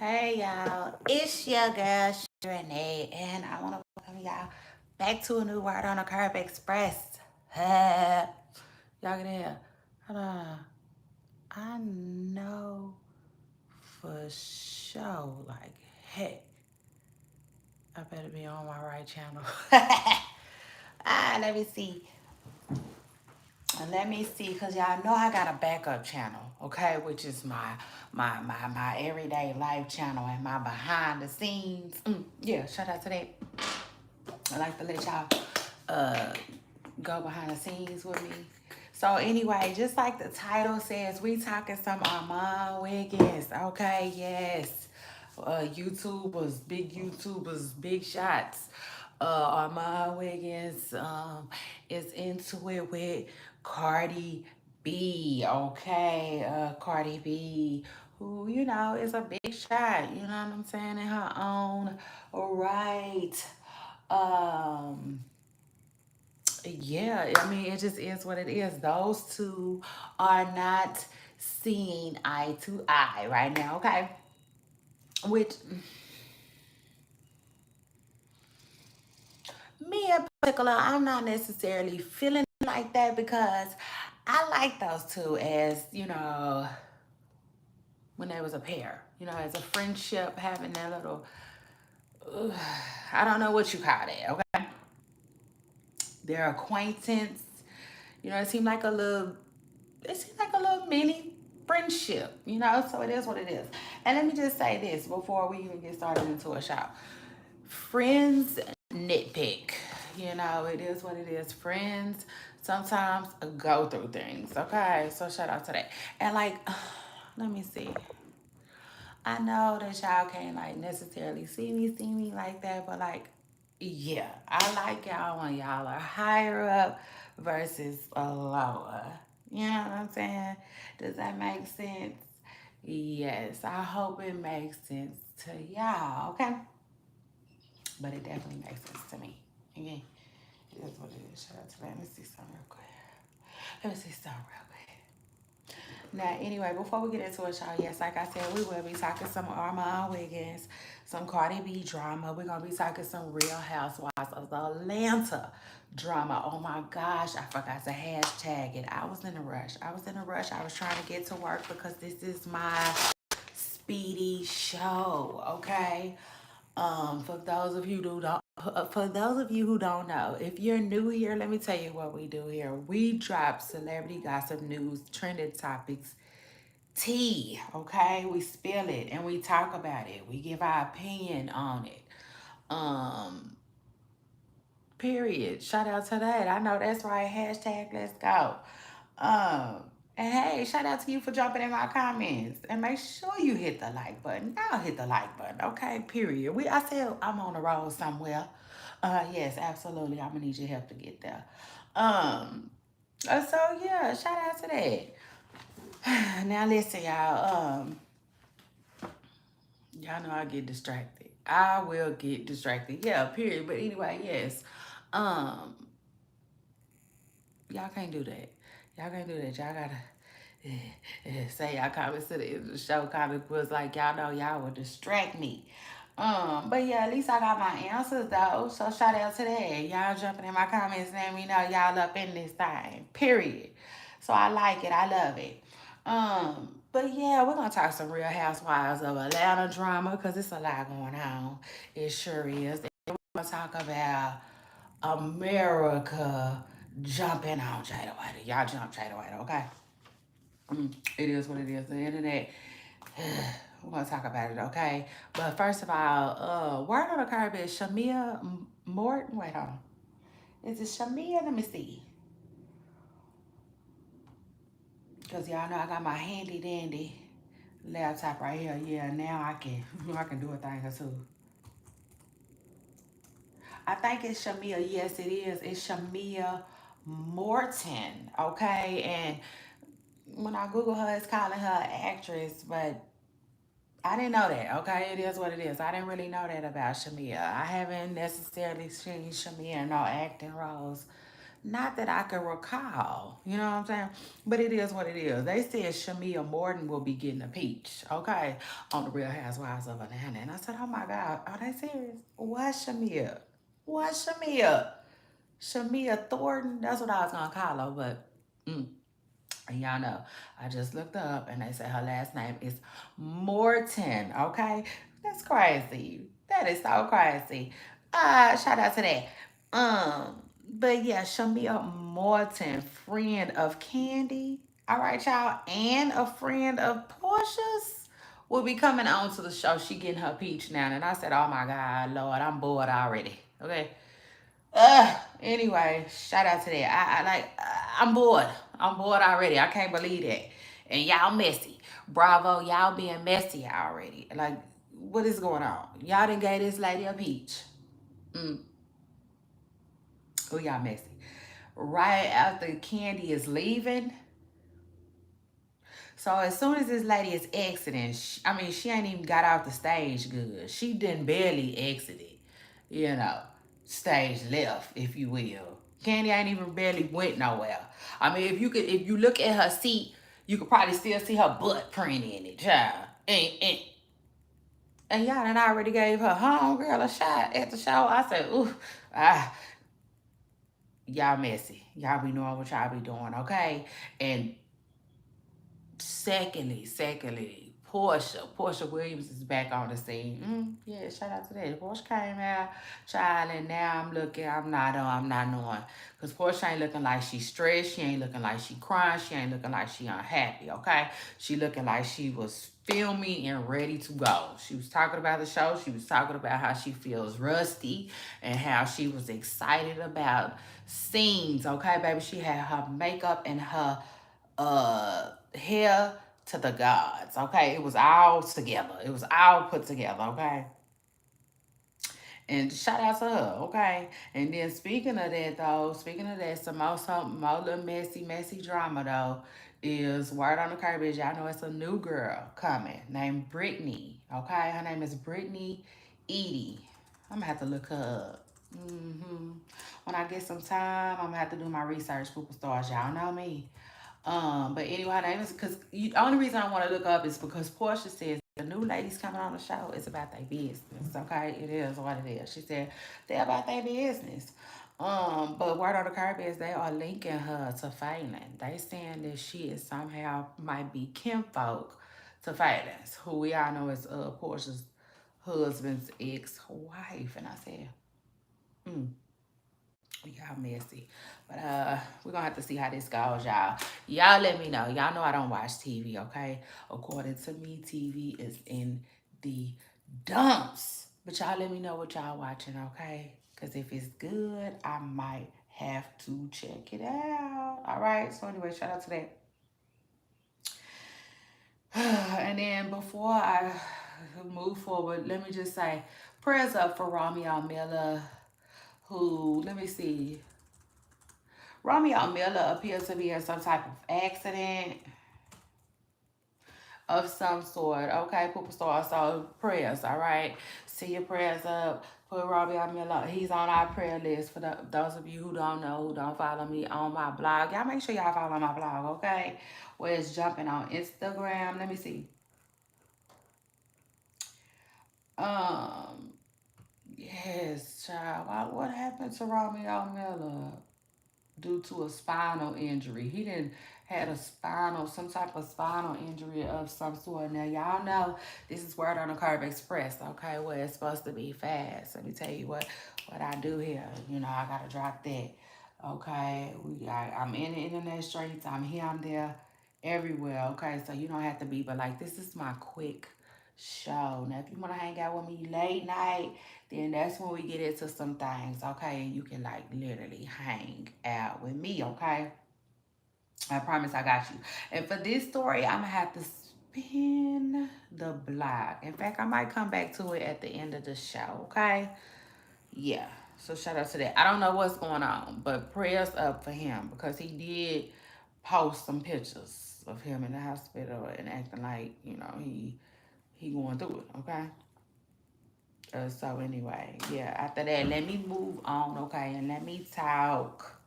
Hey y'all, it's your girl Renee, and I want to welcome y'all back to a new word on the Curb Express. Y'all can hear. Hold on. I know for sure, like heck, I better be on my right channel. Let me see. Let me see, cause y'all know I got a backup channel, okay, which is my everyday life channel and my behind the scenes. Yeah, shout out to that. I like to let y'all uh go behind the scenes with me. So anyway, just like the title says, we talking some Armon Wiggins. Okay, yes. YouTubers, big shots. Armon Wiggins is into it with Cardi B. Okay, Cardi B, who is a big shot. You know what I'm saying, in her own right. Um, yeah, I mean, it just is what it is. Those two are not seeing eye to eye right now, okay? Which, me in particular, I'm not necessarily feeling like that because I like those two as, when they was a pair, as a friendship, having that little, uh, I don't know what you call it, okay? Their acquaintance, it seemed like a little mini friendship, so it is what it is. And let me just say this before we even get started into a shout. Friends nitpick, it is what it is. Friends sometimes go through things, okay? So shout out to that. And like, let me see. I know that y'all can't like necessarily see me like that, but like, yeah, I like y'all when y'all are higher up versus lower. You know what I'm saying? Does that make sense? Yes, I hope it makes sense to y'all, okay? But it definitely makes sense to me. Again, it is what it is. Shout out to that. Let me see something real quick. Let me see something real quick. Now, anyway, before we get into it, y'all, yes, like I said, we will be talking some Armon Wiggins, some Cardi B drama. We're going to be talking some Real Housewives of the Atlanta drama. Oh my gosh, I forgot to hashtag it. I was in a rush. I was trying to get to work because this is my speedy show, okay? For those of you who don't know, if you're new here, let me tell you what we do here. We drop celebrity gossip news, trending topics, tea, okay? We spill it and we talk about it. We give our opinion on it. Um, Period. Shout out to that. I know that's right. Hashtag let's go. Um, and hey, shout out to you for jumping in my comments. And make sure you hit the like button. Y'all hit the like button, okay? Period. I said I'm on the road somewhere. Yes, absolutely. I'm gonna need your help to get there. Um, so yeah, shout out to that. Now listen, y'all. Y'all know I get distracted. I will get distracted. Yeah, period. But anyway, yes. Um, y'all can't do that. Y'all can't do that. Y'all gotta say y'all comments to the show comment was like y'all know y'all would distract me. But yeah, at least I got my answers though. So shout out to that. Y'all jumping in my comments and letting me know y'all up in this thing. Period. So I like it. I love it. But yeah, we're gonna talk some Real Housewives of Atlanta drama because it's a lot going on. It sure is. And we're gonna talk about America jumping on Jada White. Y'all jump Jada White, okay? It is what it is. The internet. We're gonna talk about it, okay? But first of all, word on the curb is Shamia Morton. Wait, hold on. Is it Shamia? Let me see. Cause y'all know I got my handy dandy laptop right here. Yeah, now I can I can do a thing or two. I think it's Shamia. Yes, it is. It's Shamia Morton. Okay, and when I Google her, it's calling her an actress, but I didn't know that. Okay, it is what it is. I didn't really know that about Shamia. I haven't necessarily seen Shamia in no acting roles Not that I can recall. You know what I'm saying? But it is what it is. They said Shamia Morton will be getting a peach, okay, on the Real Housewives of Atlanta. And I said, oh my God, are they serious? What's Shamia? What's Shamia? Shamia Thornton? That's what I was going to call her, but... And y'all know, I just looked up and they say her last name is Morton, okay? That's crazy. That is so crazy. Shout out to that. But yeah, Shamia Morton, friend of Candy. All right, y'all. And a friend of Portia's will be coming on to the show. She getting her peach now. And I said, oh my God, Lord, I'm bored already. Okay. Anyway, shout out to that. I'm bored. I'm bored already. I can't believe that. And y'all messy. Bravo, y'all being messy already. Like, what is going on? Y'all done gave this lady a peach. Oh, y'all messy. Right after Candy is leaving. So as soon as this lady is exiting, she ain't even got off the stage good. She didn't barely exited, you know, stage left, if you will. Candy ain't even barely went nowhere. I mean, if you look at her seat, you could probably still see her butt print in it, child. And y'all done already gave her homegirl a shot at the show. I said, ooh, ah, y'all messy. Y'all be knowing what y'all be doing, okay? And secondly, Portia Williams is back on the scene. Yeah, shout out to that. Portia came out, child, and now I'm not knowing. Because Portia ain't looking like she stressed. She ain't looking like she crying. She ain't looking like she unhappy, okay? She looking like she was filmy and ready to go. She was talking about the show. She was talking about how she feels rusty and how she was excited about scenes, okay, baby? She had her makeup and her hair to the gods, okay? It was all together. It was all put together, okay? And shout out to her, okay? And then speaking of that, some more little messy drama though, is word on the curb is y'all know it's a new girl coming named Brittany, okay? Her name is Brittany Edie. I'm gonna have to look her up. When I get some time, I'm gonna have to do my research, superstars. Y'all know me. But anyway, name is because the only reason I want to look up is because Portia says the new ladies coming on the show is about their business. Okay, it is what it is. She said they're about their business. But word on the curb is they are linking her to Phelan. They saying that she is somehow might be kinfolk to Phelan's, who we all know is Portia's husband's ex-wife. And I said, y'all messy. But we're gonna have to see how this goes, y'all. Y'all let me know. Y'all know I don't watch TV, okay? According to me, TV is in the dumps. But y'all let me know what y'all watching, okay? Because if it's good, I might have to check it out. All right. So anyway, shout out to that. And then before I move forward, let me just say prayers up for Romeo Miller, who, let me see, Romeo Miller appears to be in some type of accident of some sort. Okay, Pooper Star. So prayers, all right? See your prayers up. Put Romeo Miller. He's on our prayer list for those of you who don't know, who don't follow me on my blog. Y'all make sure y'all follow my blog, okay? Where it's jumping on Instagram. Let me see. Um, yes, child. What happened to Romeo Miller? Due to a spinal injury. He didn't had some type of spinal injury of some sort. Now y'all know this is Word on the Curve Express, okay, where it's supposed to be fast. Let me tell you what I do here. You know, I gotta drop that. Okay, I'm in the internet streets. I'm here, I'm there, everywhere. Okay, so you don't have to be, but like this is my quick show. Now, if you want to hang out with me late night, then that's when we get into some things, okay? And you can like literally hang out with me, okay? I promise I got you. And for this story, I'm gonna have to spin the block. In fact, I might come back to it at the end of the show, okay? Yeah. So shout out to that. I don't know what's going on, but prayers up for him because he did post some pictures of him in the hospital and acting like, you know, he going through it, okay? So anyway, yeah, after that, let me move on, okay? And let me talk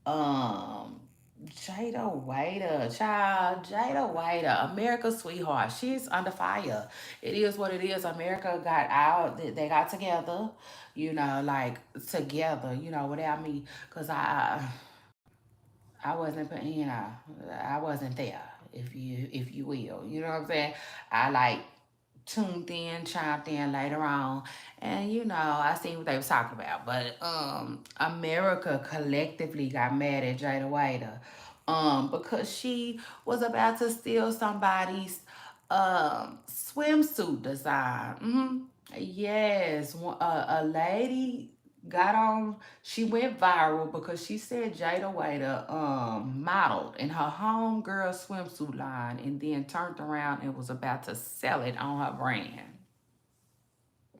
Um, Jada Waiter, child, Jada Waiter, America's sweetheart. She's under fire. It is what it is. America got out. They got together. Like together. Without me, cause I wasn't putting. I wasn't there. If you will, you know what I'm saying. I like tuned in, chimed in later on, and I seen what they was talking about. But America collectively got mad at Jada Waiter, because she was about to steal somebody's swimsuit design. Yes, a lady got on. She went viral because she said Jada Waiter modeled in her homegirl swimsuit line and then turned around and was about to sell it on her brand.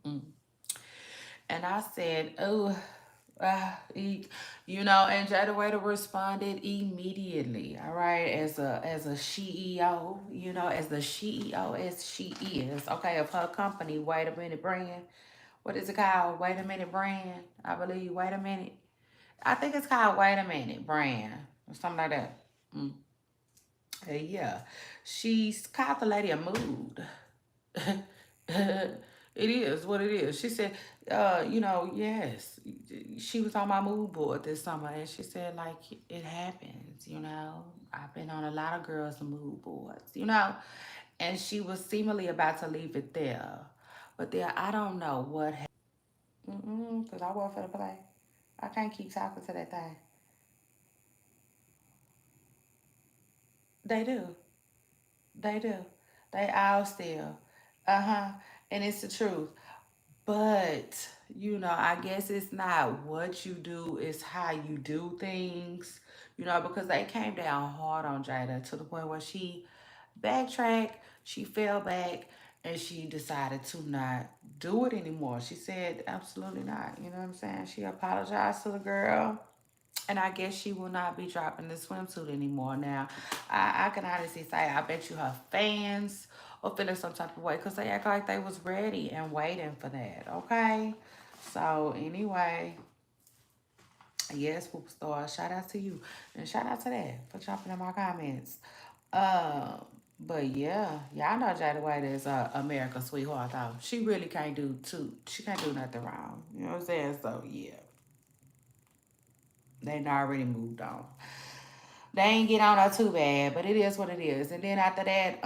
Mm. And I said, oh, and Jada Waiter responded immediately. All right, as a CEO, as the CEO as she is, okay, of her company, Wait a Minute Brand. What is it called? Wait a Minute Brand, I believe. Wait a minute. I think it's called Wait a Minute Brand or something like that. Mm. Yeah, she's called the lady a mood. It is what it is. She said, yes, she was on my mood board this summer, and she said, like, it happens. I've been on a lot of girls' mood boards. And she was seemingly about to leave it there. But there, I don't know what happened. Because I work for the play. I can't keep talking to that thing. They do. They do. They all still. Uh-huh. And it's the truth. But, I guess it's not what you do, it's how you do things. Because they came down hard on Jada to the point where she backtracked, she fell back, and she decided to not do it anymore. She said, absolutely not. You know what I'm saying? She apologized to the girl. And I guess she will not be dropping the swimsuit anymore. Now, I can honestly say, I bet you her fans are feeling some type of way because they act like they was ready and waiting for that. Okay? So, anyway, yes, Superstar, shout out to you. And shout out to that for jumping in my comments. Uh, but yeah, y'all know Jada White is America's sweetheart, though. She really can't do she can't do nothing wrong. You know what I'm saying? So, yeah, they already moved on. They ain't get on her too bad, but it is what it is. And then after that,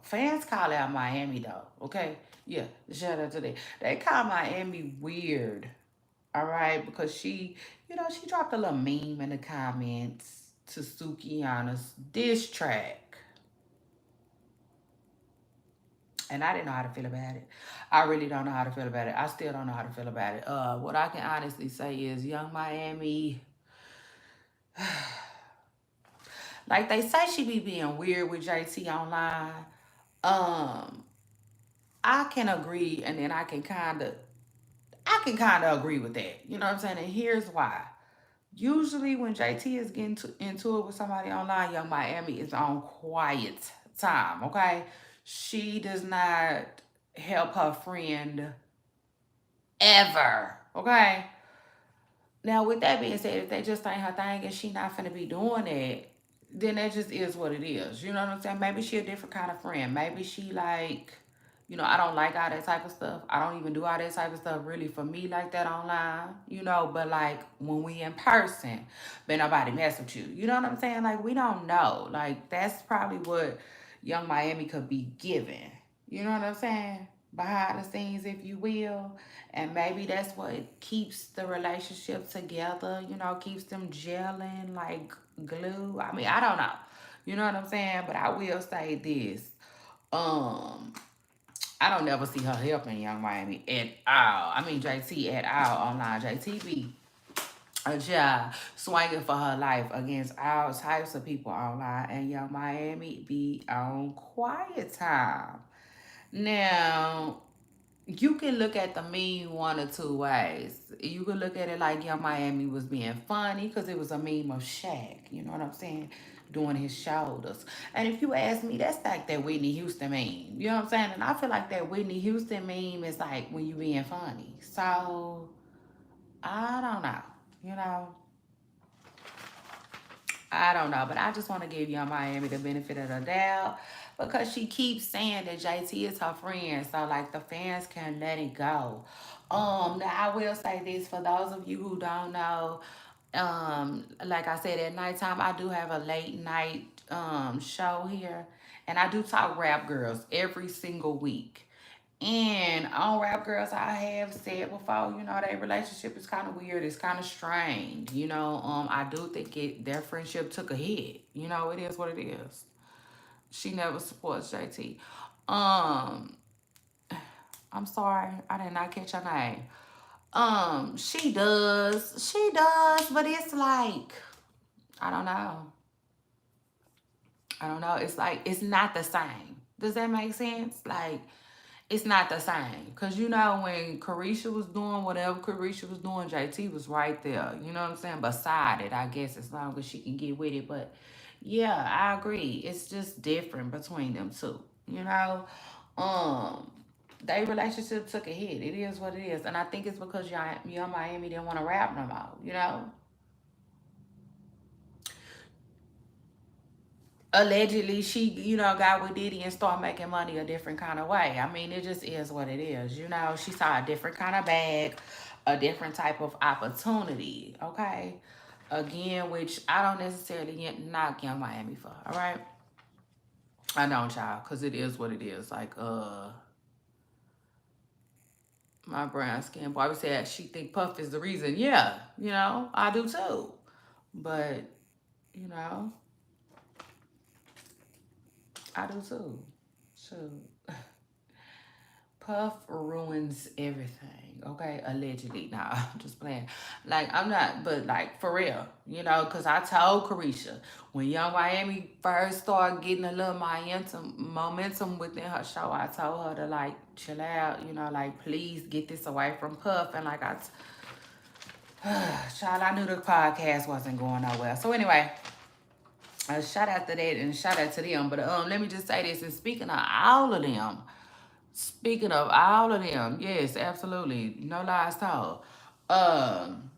fans call out Miami though. Okay, yeah, shout out to that. They call Miami weird. All right, because she dropped a little meme in the comments to Sukihana's diss track, and I didn't know how to feel about it. I really don't know how to feel about it. I still don't know how to feel about it. What I can honestly say is, Young Miami. Like they say she be being weird with JT online. Um, I can agree and then I can kinda agree with that. You know what I'm saying? And here's why. Usually when JT is getting into it with somebody online, Young Miami is on quiet time, okay? She does not help her friend ever. Okay? Now, with that being said, if they just ain't her thing and she not finna be doing it, then that just is what it is. You know what I'm saying? Maybe she a different kind of friend. Maybe she like, I don't like all that type of stuff. I don't even do all that type of stuff really for me like that online. But like when we in person, but nobody mess with you. You know what I'm saying? Like we don't know. Like that's probably what Young Miami could be given. You know what I'm saying? Behind the scenes, if you will. And maybe that's what keeps the relationship together, keeps them gelling like glue. I mean, I don't know. You know what I'm saying? But I will say this. Um, I don't never see her helping Young Miami at all. I mean JT at all online. JT a job swinging for her life against all types of people online, and Young Miami be on quiet time. Now, you can look at the meme one or two ways. You can look at it like Young Miami was being funny because it was a meme of Shaq. You know what I'm saying? Doing his shoulders. And if you ask me, that's like that Whitney Houston meme. You know what I'm saying? And I feel like that Whitney Houston meme is like when you being funny. So, I don't know. You know, I don't know, but I just want to give Young Miami the benefit of the doubt because she keeps saying that JT is her friend, so like the fans can let it go. Now I will say this for those of you who don't know, like I said, at nighttime I do have a late night show here, and I do talk rap girls every single week. And on Rap Girls, I have said before, their relationship is kind of weird. It's kind of strange. I do think their friendship took a hit. It is what it is. She never supports JT. Um, I'm sorry, I did not catch her name. She does, but it's like, I don't know. I don't know. It's like, it's not the same. Does that make sense? Like, it's not the same. Because, when Carisha was doing whatever Carisha was doing, JT was right there. You know what I'm saying? Beside it, I guess, as long as she can get with it. But, yeah, I agree. It's just different between them two. You know? Um, their relationship took a hit. It is what it is. And I think it's because Young Miami didn't want to rap no more. Allegedly she, got with Diddy and started making money a different kind of way. I mean, it just is what it is. She saw a different kind of bag, a different type of opportunity. Okay. Again, which I don't necessarily knock Young Miami for. All right. I don't, y'all, because it is what it is. Like, my brown skin boy said she think Puff is the reason. Yeah, I do too. But, you know, I do too. Shoot. Puff ruins everything, okay? Allegedly. Nah, I'm just playing. Like, I'm not, but like, for real, because I told Carisha when Young Miami first started getting a little momentum within her show, I told her to, like, chill out, like, please get this away from Puff. And, like, child, I knew the podcast wasn't going nowhere. So, anyway, shout out to that and shout out to them. But let me just say this, and speaking of all of them, yes, absolutely. No lies told. Um,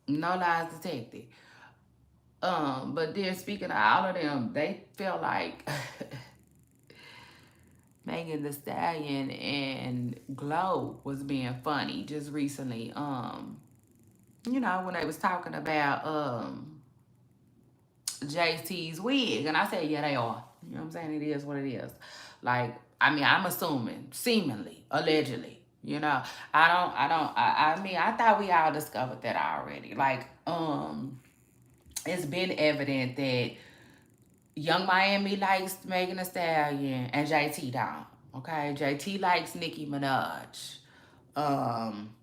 no lies detected. But then speaking of all of them, they feel like Megan Thee Stallion and Glow was being funny just recently. When they was talking about JT's wig. And I said, yeah, they are. You know what I'm saying? It is what it is. Like, I mean, I'm assuming, seemingly, allegedly. I mean, I thought we all discovered that already. Like, it's been evident that Young Miami likes Megan Thee Stallion and JT don't. Okay? JT likes Nicki Minaj. Um,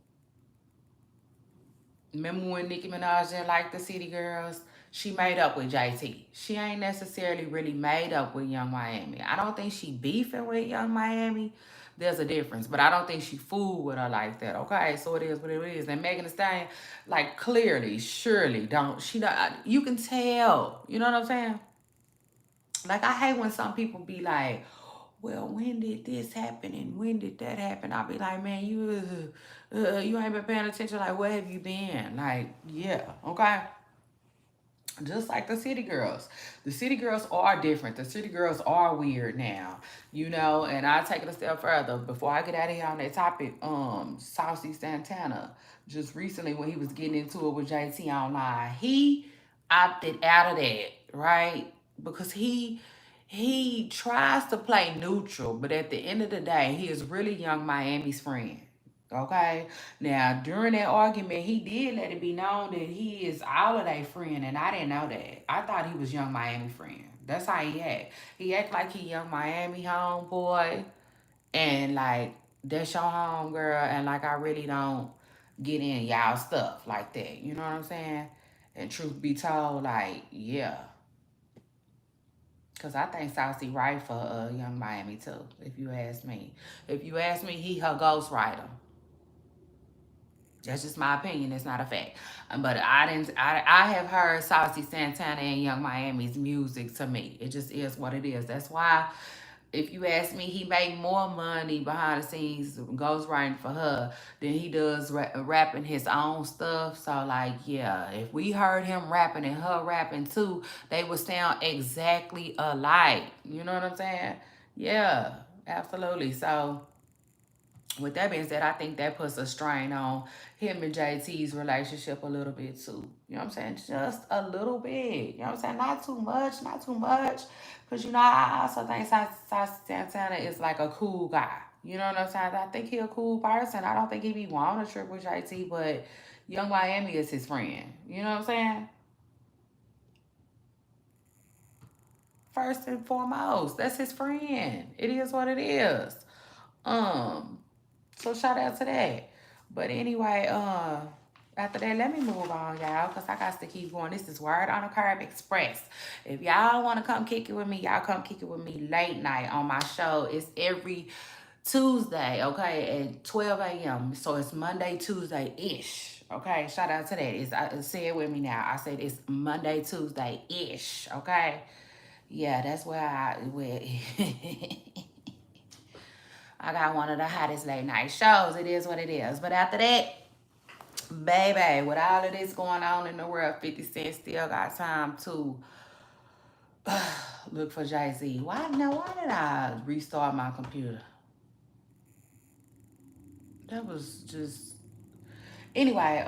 Remember when Nicki Minaj didn't like the City Girls? She made up with JT. She ain't necessarily really made up with Young Miami. I don't think she beefing with Young Miami. There's a difference, but I don't think she fooled with her like that. Okay, so it is what it is. And Megan Thee Stallion, like, clearly, surely don't. She not. You can tell. You know what I'm saying? Like, I hate when some people be like, well, when did this happen and when did that happen? I'll be like, man, you ain't been paying attention. Like, where have you been? Like, yeah, okay. Just like the City Girls. The City Girls are different. The City Girls are weird now, and I'll take it a step further. Before I get out of here on that topic, Saucy Santana, just recently when he was getting into it with JT online, he opted out of that, right? Because he tries to play neutral, but at the end of the day, he is really Young Miami's friend. Okay. Now, during that argument, he did let it be known that he is all of their friend, and I didn't know that. I thought he was Young Miami friend. That's how he act. He act like he Young Miami homeboy, and like that's your home girl, and like I really don't get in y'all stuff like that. You know what I'm saying? And truth be told, like, yeah. Cause I think Saucy right for Young Miami too. If you ask me, he her ghostwriter. That's just my opinion. It's not a fact. But I didn't. I have heard Saucy Santana and Young Miami's music to me. It just is what it is. That's why. if you ask me, he make more money behind the scenes ghostwriting for her than he does rapping his own stuff. So like, yeah, if we heard him rapping and her rapping too, they would sound exactly alike. You know what I'm saying? Yeah, absolutely. So with that being said, I think that puts a strain on him and JT's relationship a little bit too. You know what I'm saying? Just a little bit. You know what I'm saying? Not too much, not too much. Because, you know, I also think Saucy Santana is like a cool guy. You know what I'm saying? I think he a cool person. I don't think he be wanting a trip with JT, but Young Miami is his friend. You know what I'm saying? First and foremost, that's his friend. It is what it is. Um, So shout out to that. But anyway, after that, let me move on, y'all, because I got to keep going. This is Word on the Curb Express. If y'all want to come kick it with me, y'all come kick it with me late night on my show. It's every Tuesday, okay, at 12 a.m. So it's Monday, Tuesday-ish. Okay, shout out to that. Say it with me now. I said it's Monday, Tuesday-ish. Okay. Yeah, that's where I got one of the hottest late night shows. It is what it is. But after that, baby, with all of this going on in the world, 50 Cent still got time to look for Jay-Z. Why did I restart my computer? That was just anyway,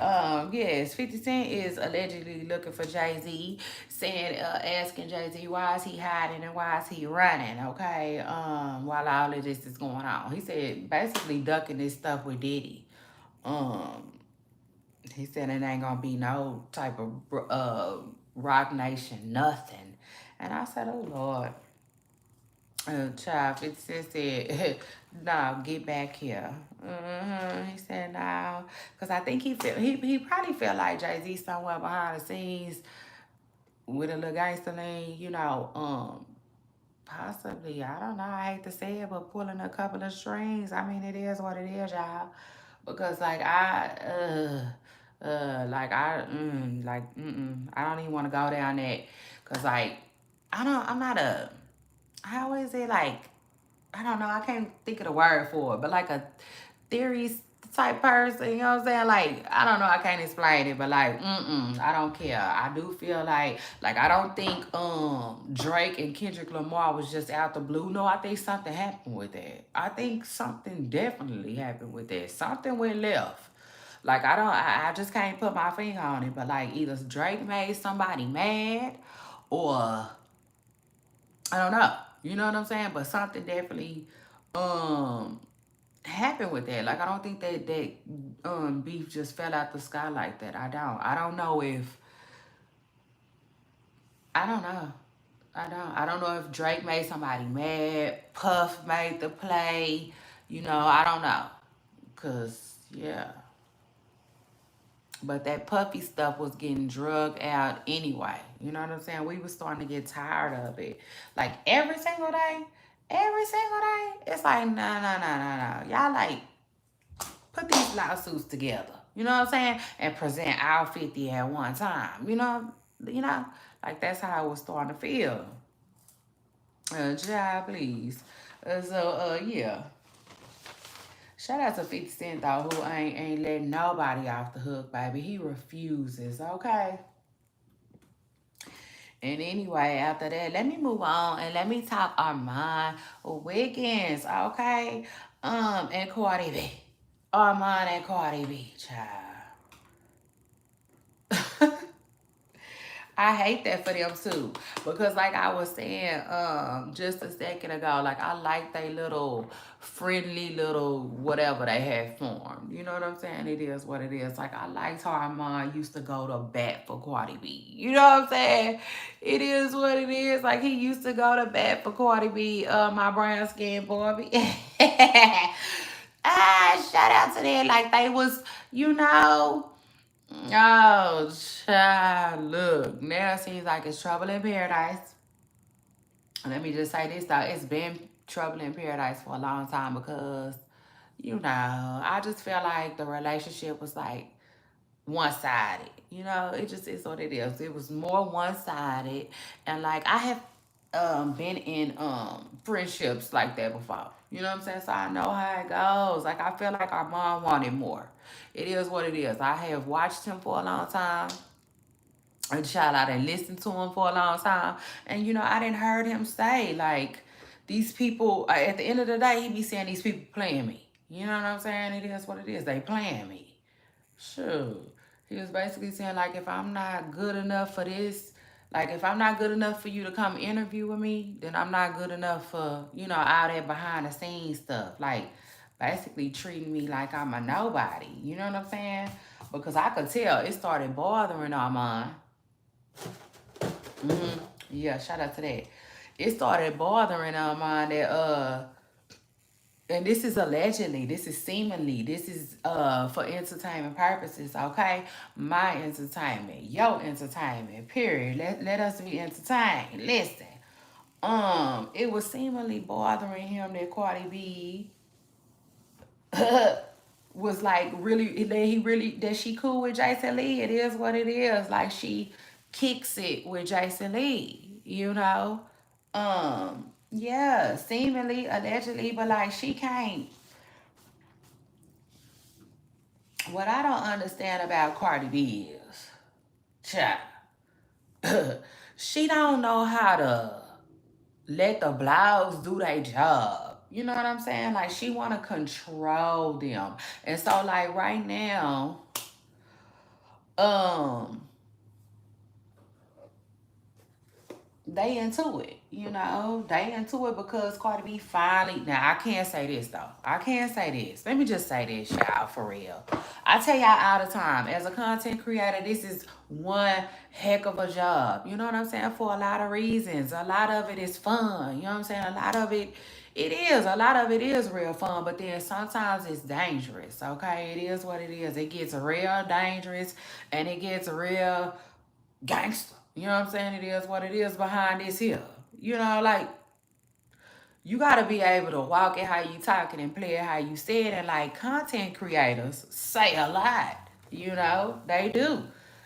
yes, 50 Cent is allegedly looking for Jay-Z, saying, asking Jay-Z why is he hiding and why is he running, okay, while all of this is going on. He said basically ducking this stuff with Diddy. Um, he said it ain't gonna be no type of Rock Nation, nothing. And I said, oh Lord, child, 50 Cent said, no, get back here. He said no, because I think he probably felt like Jay-Z somewhere behind the scenes with a little gangster lean, possibly, I don't know, I hate to say it, but pulling a couple of strings. I mean, it is what it is, y'all. Because like I don't even want to go down that, cause like I'm not a, how is it like, I don't know, I can't think of the word for it, but like a theory type person, you know what I'm saying? Like, I don't know, I can't explain it, but like, I don't care. I do feel like I don't think Drake and Kendrick Lamar was just out the blue. No, I think something happened with that. I think something definitely happened with that. Something went left. Like I just can't put my finger on it, but like either Drake made somebody mad or I don't know. You know what I'm saying? But something definitely um happened with that. Like I don't think that beef just fell out the sky like that. I don't know if I don't know. I don't know if Drake made somebody mad, Puff made the play, I don't know. Cause yeah. But that puppy stuff was getting drugged out anyway. You know what I'm saying? We was starting to get tired of it. Like every single day, every single day. It's like, no. Y'all like put these lawsuits together. You know what I'm saying? And present all 50 at one time. Like that's how it was starting to feel. Job, please. Yeah. Shout out to 50 Cent though, who ain't letting nobody off the hook, baby. He refuses, okay? And anyway, after that, let me move on and let me talk Armon Wiggins, okay? And Cardi B. Armon and Cardi B, child. I hate that for them too. Because like I was saying just a second ago, like I like they little friendly little whatever they had formed. You know what I'm saying? It is what it is. Like I liked how Armand used to go to bat for Cardi B. You know what I'm saying? It is what it is. Like he used to go to bat for Cardi B, my brown skin Barbie. Shout out to them. Like they was, you know. Oh, child, look. Now it seems like it's trouble in paradise. Let me just say this, though. It's been trouble in paradise for a long time because, I just feel like the relationship was like one-sided. It just is what it is. It was more one-sided. And like, I have been in friendships like that before. You know what I'm saying? So I know how it goes. Like I feel like our mom wanted more. It is what it is. I have watched him for a long time. And child, I didn't listen to him for a long time. And you know, I didn't heard him say like these people at the end of the day he be saying these people playing me. You know what I'm saying? It is what it is. They playing me. Sure. He was basically saying, like, if I'm not good enough for this, like, if I'm not good enough for you to come interview with me, then I'm not good enough for, you know, all that behind the scenes stuff. Like, basically treating me like I'm a nobody. You know what I'm saying? Because I could tell it started bothering Armon. Yeah, shout out to that. It started bothering Armon that, and this is allegedly, this is seemingly, this is for entertainment purposes, okay? My entertainment, your entertainment, period. Let us be entertained. Listen. It was seemingly bothering him that Cardi B was like really that she cool with Jason Lee. It is what it is. Like she kicks it with Jason Lee, you know? Yeah, seemingly, allegedly, but like she can't. What I don't understand about Cardi B is, child, she don't know how to let the blogs do their job. You know what I'm saying? Like she wanna control them. And so like right now, um, they into it, you know. They into it because Cardi B finally. Now I can't say this though. I can't say this. Let me just say this, y'all, for real. I tell y'all all the time, as a content creator, this is one heck of a job. You know what I'm saying? For a lot of reasons. A lot of it is fun. You know what I'm saying? A lot of it. It is. A lot of it is real fun, but then sometimes it's dangerous, okay? It is what it is. It gets real dangerous and it gets real gangster. You know what I'm saying? It is what it is behind this here. You know, like you gotta be able to walk it how you talking and play it how you say it. And like content creators say a lot. You know, they do.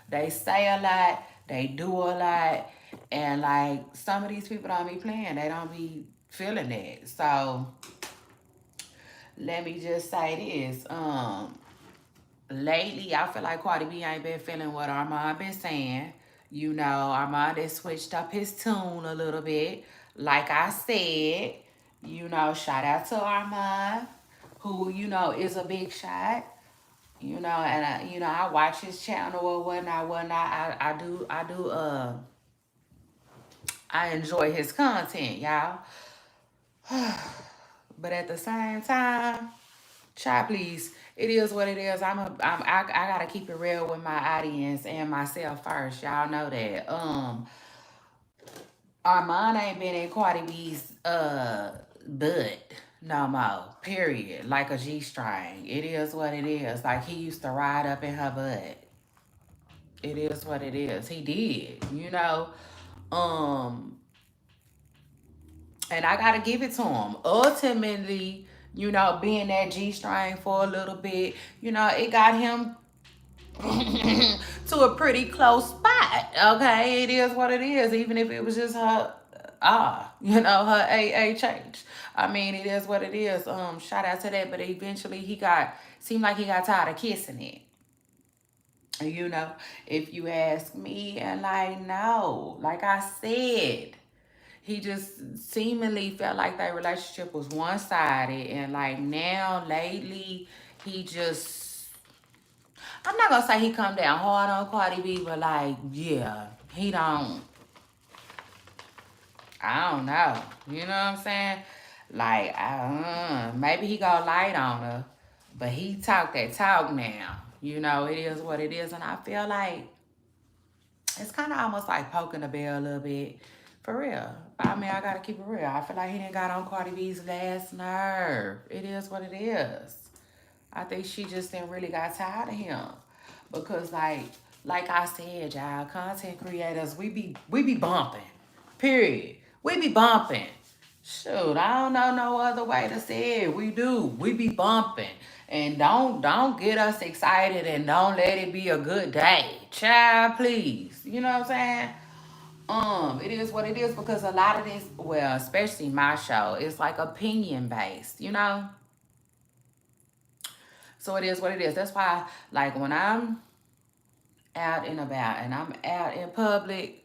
They say a lot. They do a lot. And like some of these people don't be playing. They don't be feeling that. So let me just say this. Lately, I feel like Cardi B ain't been feeling what Armon been saying. You know, Armon has switched up his tune a little bit. Like I said, you know, shout out to Armon, who, you know, is a big shot. You know, and I watch his channel or whatnot. I enjoy his content, y'all. But at the same time, child, please. It is what it is. I gotta keep it real with my audience and myself first. Y'all know that. Armand ain't been in Cardi B's butt no more. Period. Like a G string. It is what it is. Like he used to ride up in her butt. It is what it is. He did, you know. Um, and I gotta give it to him. Ultimately, you know, being that G string for a little bit, you know, it got him to a pretty close spot. Okay, it is what it is. Even if it was just her, you know, her AHH. I mean, it is what it is. Shout out to that. But eventually, seemed like he got tired of kissing it. You know, if you ask me, and like no, like I said, he just seemingly felt like that relationship was one sided, and like now lately, he just I'm not gonna say he come down hard on Cardi B, but like, yeah, he don't. I don't know. You know what I'm saying? Like, maybe he go light on her, but he talk that talk now. You know, it is what it is, and I feel like it's kind of almost like poking the bear a little bit. For real. I mean, I gotta keep it real. I feel like he didn't got on Cardi B's last nerve. It is what it is. I think she just didn't really got tired of him. Because like I said, y'all, content creators, we be bumping. Period. We be bumping. Shoot, I don't know no other way to say it. We do. We be bumping. And don't get us excited and don't let it be a good day. Child, please. You know what I'm saying? It is what it is because a lot of this, well, especially my show, it's like opinion based, you know? So it is what it is. That's why, like, when I'm out and about and I'm out in public,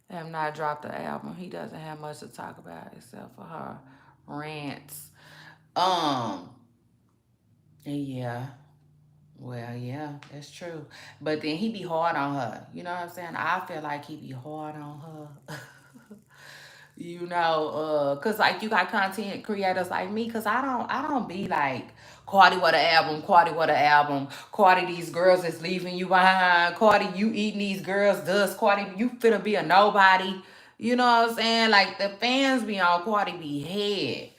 I have not dropped the album. He doesn't have much to talk about except for her rants. Um, and yeah, well, yeah, that's true. But then he be hard on her. You know what I'm saying? I feel like he be hard on her. You know, cause like you got content creators like me, cause I don't be like Cardi what an album, Cardi what an album, Cardi these girls is leaving you behind, Cardi you eating these girls dust, Cardi you finna be a nobody. You know what I'm saying? Like the fans be on Cardi B head.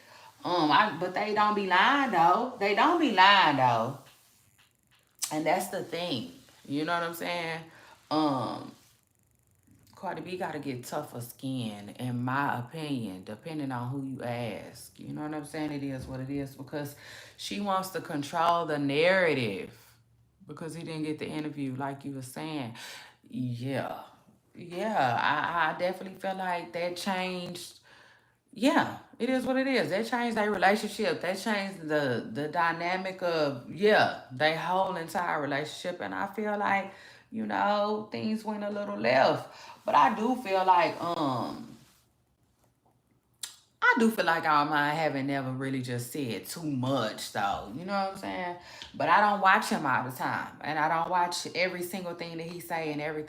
But they don't be lying though. They don't be lying though, and that's the thing. You know what I'm saying? Um, Cardi B got to get tougher skin, in my opinion, depending on who you ask. You know what I'm saying? It is what it is because she wants to control the narrative because he didn't get the interview, like you were saying. Yeah. Yeah, I definitely feel like that changed. Yeah, it is what it is. That changed their relationship. That changed the dynamic of, yeah, their whole entire relationship. And I feel like, things went a little left. But I do feel like our mind haven't never really just said too much though. You know what I'm saying? But I don't watch him all the time. And I don't watch every single thing that he say and every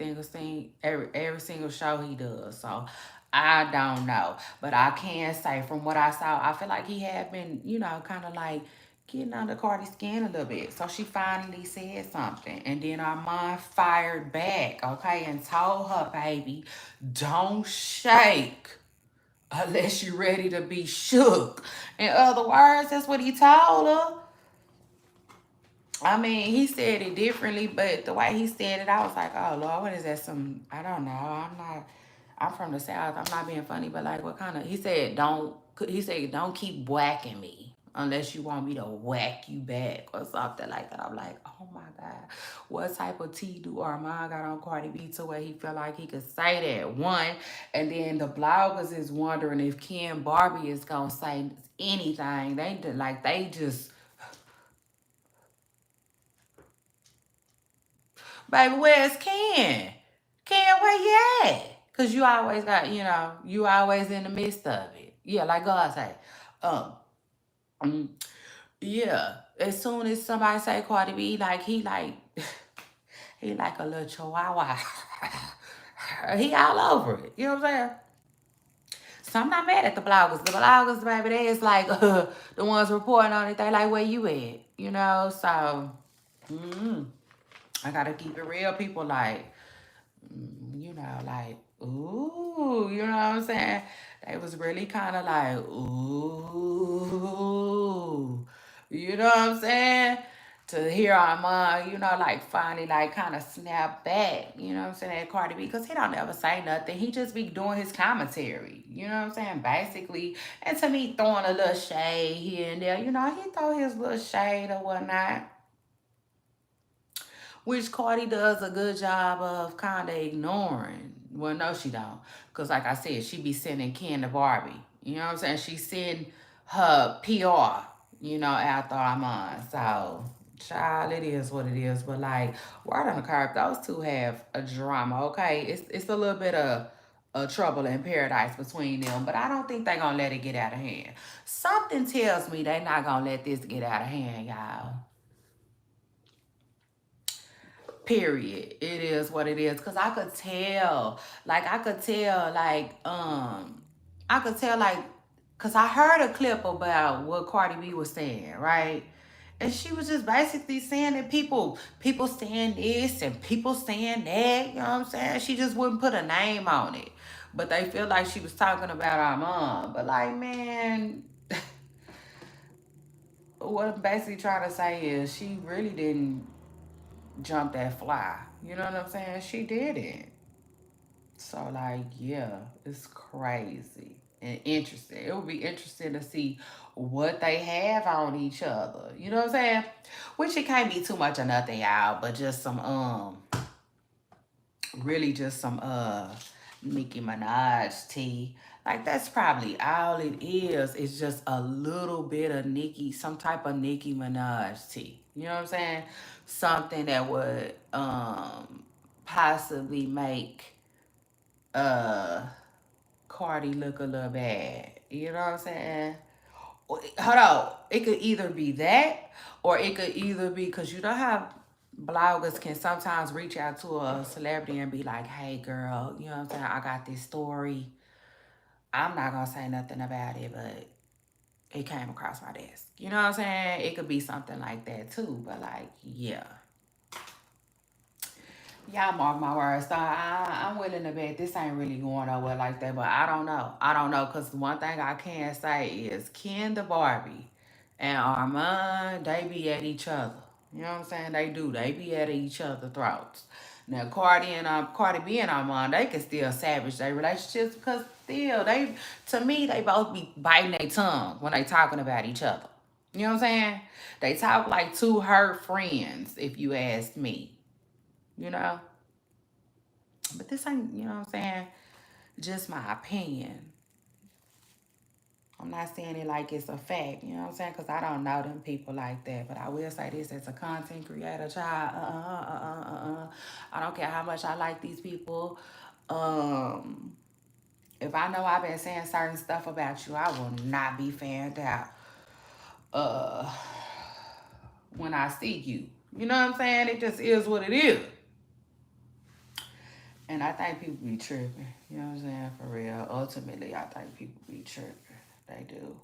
single show he does. So I don't know. But I can say from what I saw, I feel like he had been, kind of like getting under Cardi's skin a little bit. So she finally said something. And then our mom fired back, okay, and told her, baby, don't shake unless you're ready to be shook. In other words, that's what he told her. I mean, he said it differently, but the way he said it, I was like, oh, Lord, what is that? I don't know. I'm from the South. I'm not being funny, but like, what kind of, don't keep whacking me unless you want me to whack you back or something like that. I'm like, oh my God, what type of tea do Armon got on Cardi B to where he feel like he could say that? One, and then the bloggers is wondering if Ken Barbie is going to say anything. They just, baby, where's Ken? Ken, where you at? Because you always you always in the midst of it. Yeah, like God say. Um, mm, yeah. As soon as somebody say Cardi B, like he like a little chihuahua. He all over it. You know what I'm saying? So I'm not mad at the bloggers. The bloggers, baby, they is like the ones reporting on it. They like, where you at? So I gotta keep it real. People like, like, ooh, you know what I'm saying? They was really kind of like, ooh, you know what I'm saying? To hear our mom, like finally, like kind of snap back, you know what I'm saying, at Cardi B, because he don't ever say nothing. He just be doing his commentary, you know what I'm saying, basically. And to me, throwing a little shade here and there, he throw his little shade or whatnot, which Cardi does a good job of kind of ignoring. Well, no, she don't. Because like I said, she be sending Ken to Barbie. You know what I'm saying? She send her PR, after I'm on. So, child, it is what it is. But like, word on the curb, those two have a drama, okay? It's a little bit of trouble in paradise between them. But I don't think they're going to let it get out of hand. Something tells me they're not going to let this get out of hand, y'all. Period. It is what it is. Cause I could tell, like, cause I heard a clip about what Cardi B was saying, right? And she was just basically saying that people saying this and people saying that, you know what I'm saying? She just wouldn't put a name on it. But they feel like she was talking about our mom. But like, man, what I'm basically trying to say is she really didn't jump that fly. You know what I'm saying? She didn't. So like, yeah, it's crazy and interesting. It would be interesting to see what they have on each other. You know what I'm saying? Which it can't be too much of nothing, y'all, but just some really just some Nicki Minaj tea. Like that's probably all it is. It's just a little bit of Nicki, some type of Nicki Minaj tea. You know what I'm saying? Something that would possibly make uh Cardi look a little bad. You know what I'm saying? Hold on. It could either be that, or it could either be because you know how bloggers can sometimes reach out to a celebrity and be like, hey girl, you know what I'm saying? I got this story. I'm not gonna say nothing about it, but it came across my desk. You know what I'm saying? It could be something like that too. But like, yeah. Y'all mark my words. So I'm willing to bet this ain't really going nowhere like that. But I don't know. I don't know. Because one thing I can say is Ken the Barbie and Armon, they be at each other. You know what I'm saying? They do. They be at each other's throats. Now Cardi B and Armon, they can still savage their relationships because still they, to me, they both be biting their tongue when they talking about each other. You know what I'm saying? They talk like two hurt friends, if you ask me. You know? But this ain't, you know what I'm saying, just my opinion. I'm not saying it like it's a fact, you know what I'm saying? Because I don't know them people like that. But I will say this as a content creator, child. I don't care how much I like these people. Um, if I know I've been saying certain stuff about you, I will not be fanned out uh, when I see you. You know what I'm saying? It just is what it is. And I think people be tripping. You know what I'm saying? For real. Ultimately, I think people be tripping. They do.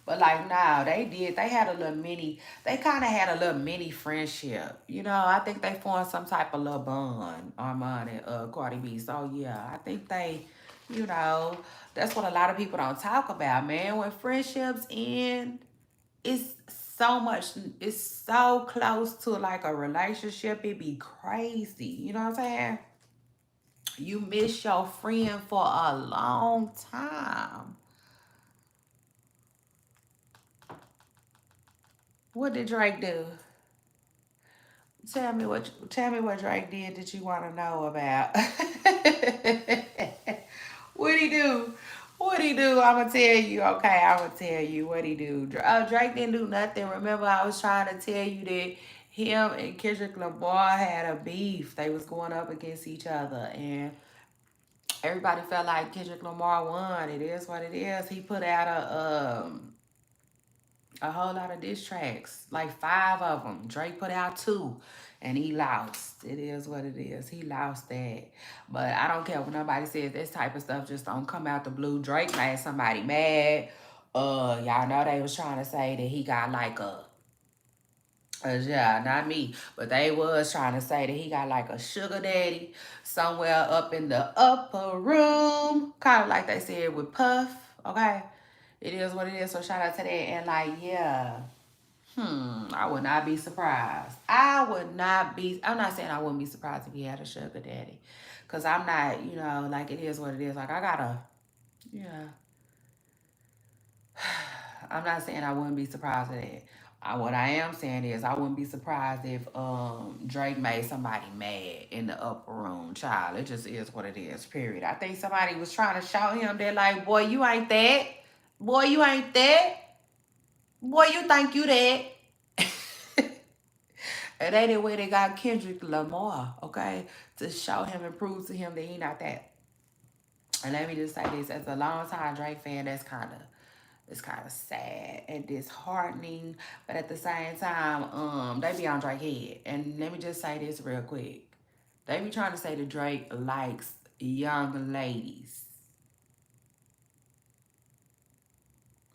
But like now, they had a little mini, they kind of had a little mini friendship. You know, I think they formed some type of little bond, Armand and Cardi B. So yeah, I think they, you know, that's what a lot of people don't talk about, man. When friendships end, it's so much, it's so close to like a relationship, it be crazy. You know what I'm saying? You miss your friend for a long time. What did Drake do? Tell me what Drake did that you want to know about. What he do? What he do? I'ma tell you. Okay, I'ma tell you what he do. Drake didn't do nothing. Remember, I was trying to tell you that him and Kendrick Lamar had a beef. They was going up against each other, and everybody felt like Kendrick Lamar won. It is what it is. He put out a whole lot of diss tracks, like 5 of them. Drake put out 2, and he lost. It is what it is. He lost that. But I don't care what nobody says. This type of stuff just don't come out the blue. Drake made somebody mad. Y'all know they was trying to say that he got like yeah, not me, but they was trying to say that he got like a sugar daddy somewhere up in the upper room, kind of like they said with Puff. Okay, it is what it is. So shout out to that. And like, yeah, I would not be surprised. I would not be. I'm not saying I wouldn't be surprised if he had a sugar daddy, cause I'm not. You know, like it is what it is. Like I gotta, yeah. I'm not saying I wouldn't be surprised at that. What I am saying is I wouldn't be surprised if Drake made somebody mad in the upper room. Child, it just is what it is, period. I think somebody was trying to show him that like, boy, you ain't that. Boy, you ain't that. Boy, you think you that. And they the way they got Kendrick Lamar, okay? To show him and prove to him that he not that. And let me just say this, as a long-time Drake fan, that's kind of, it's kind of sad and disheartening, but at the same time, they be on Drake head. And let me just say this real quick. They be trying to say that Drake likes young ladies.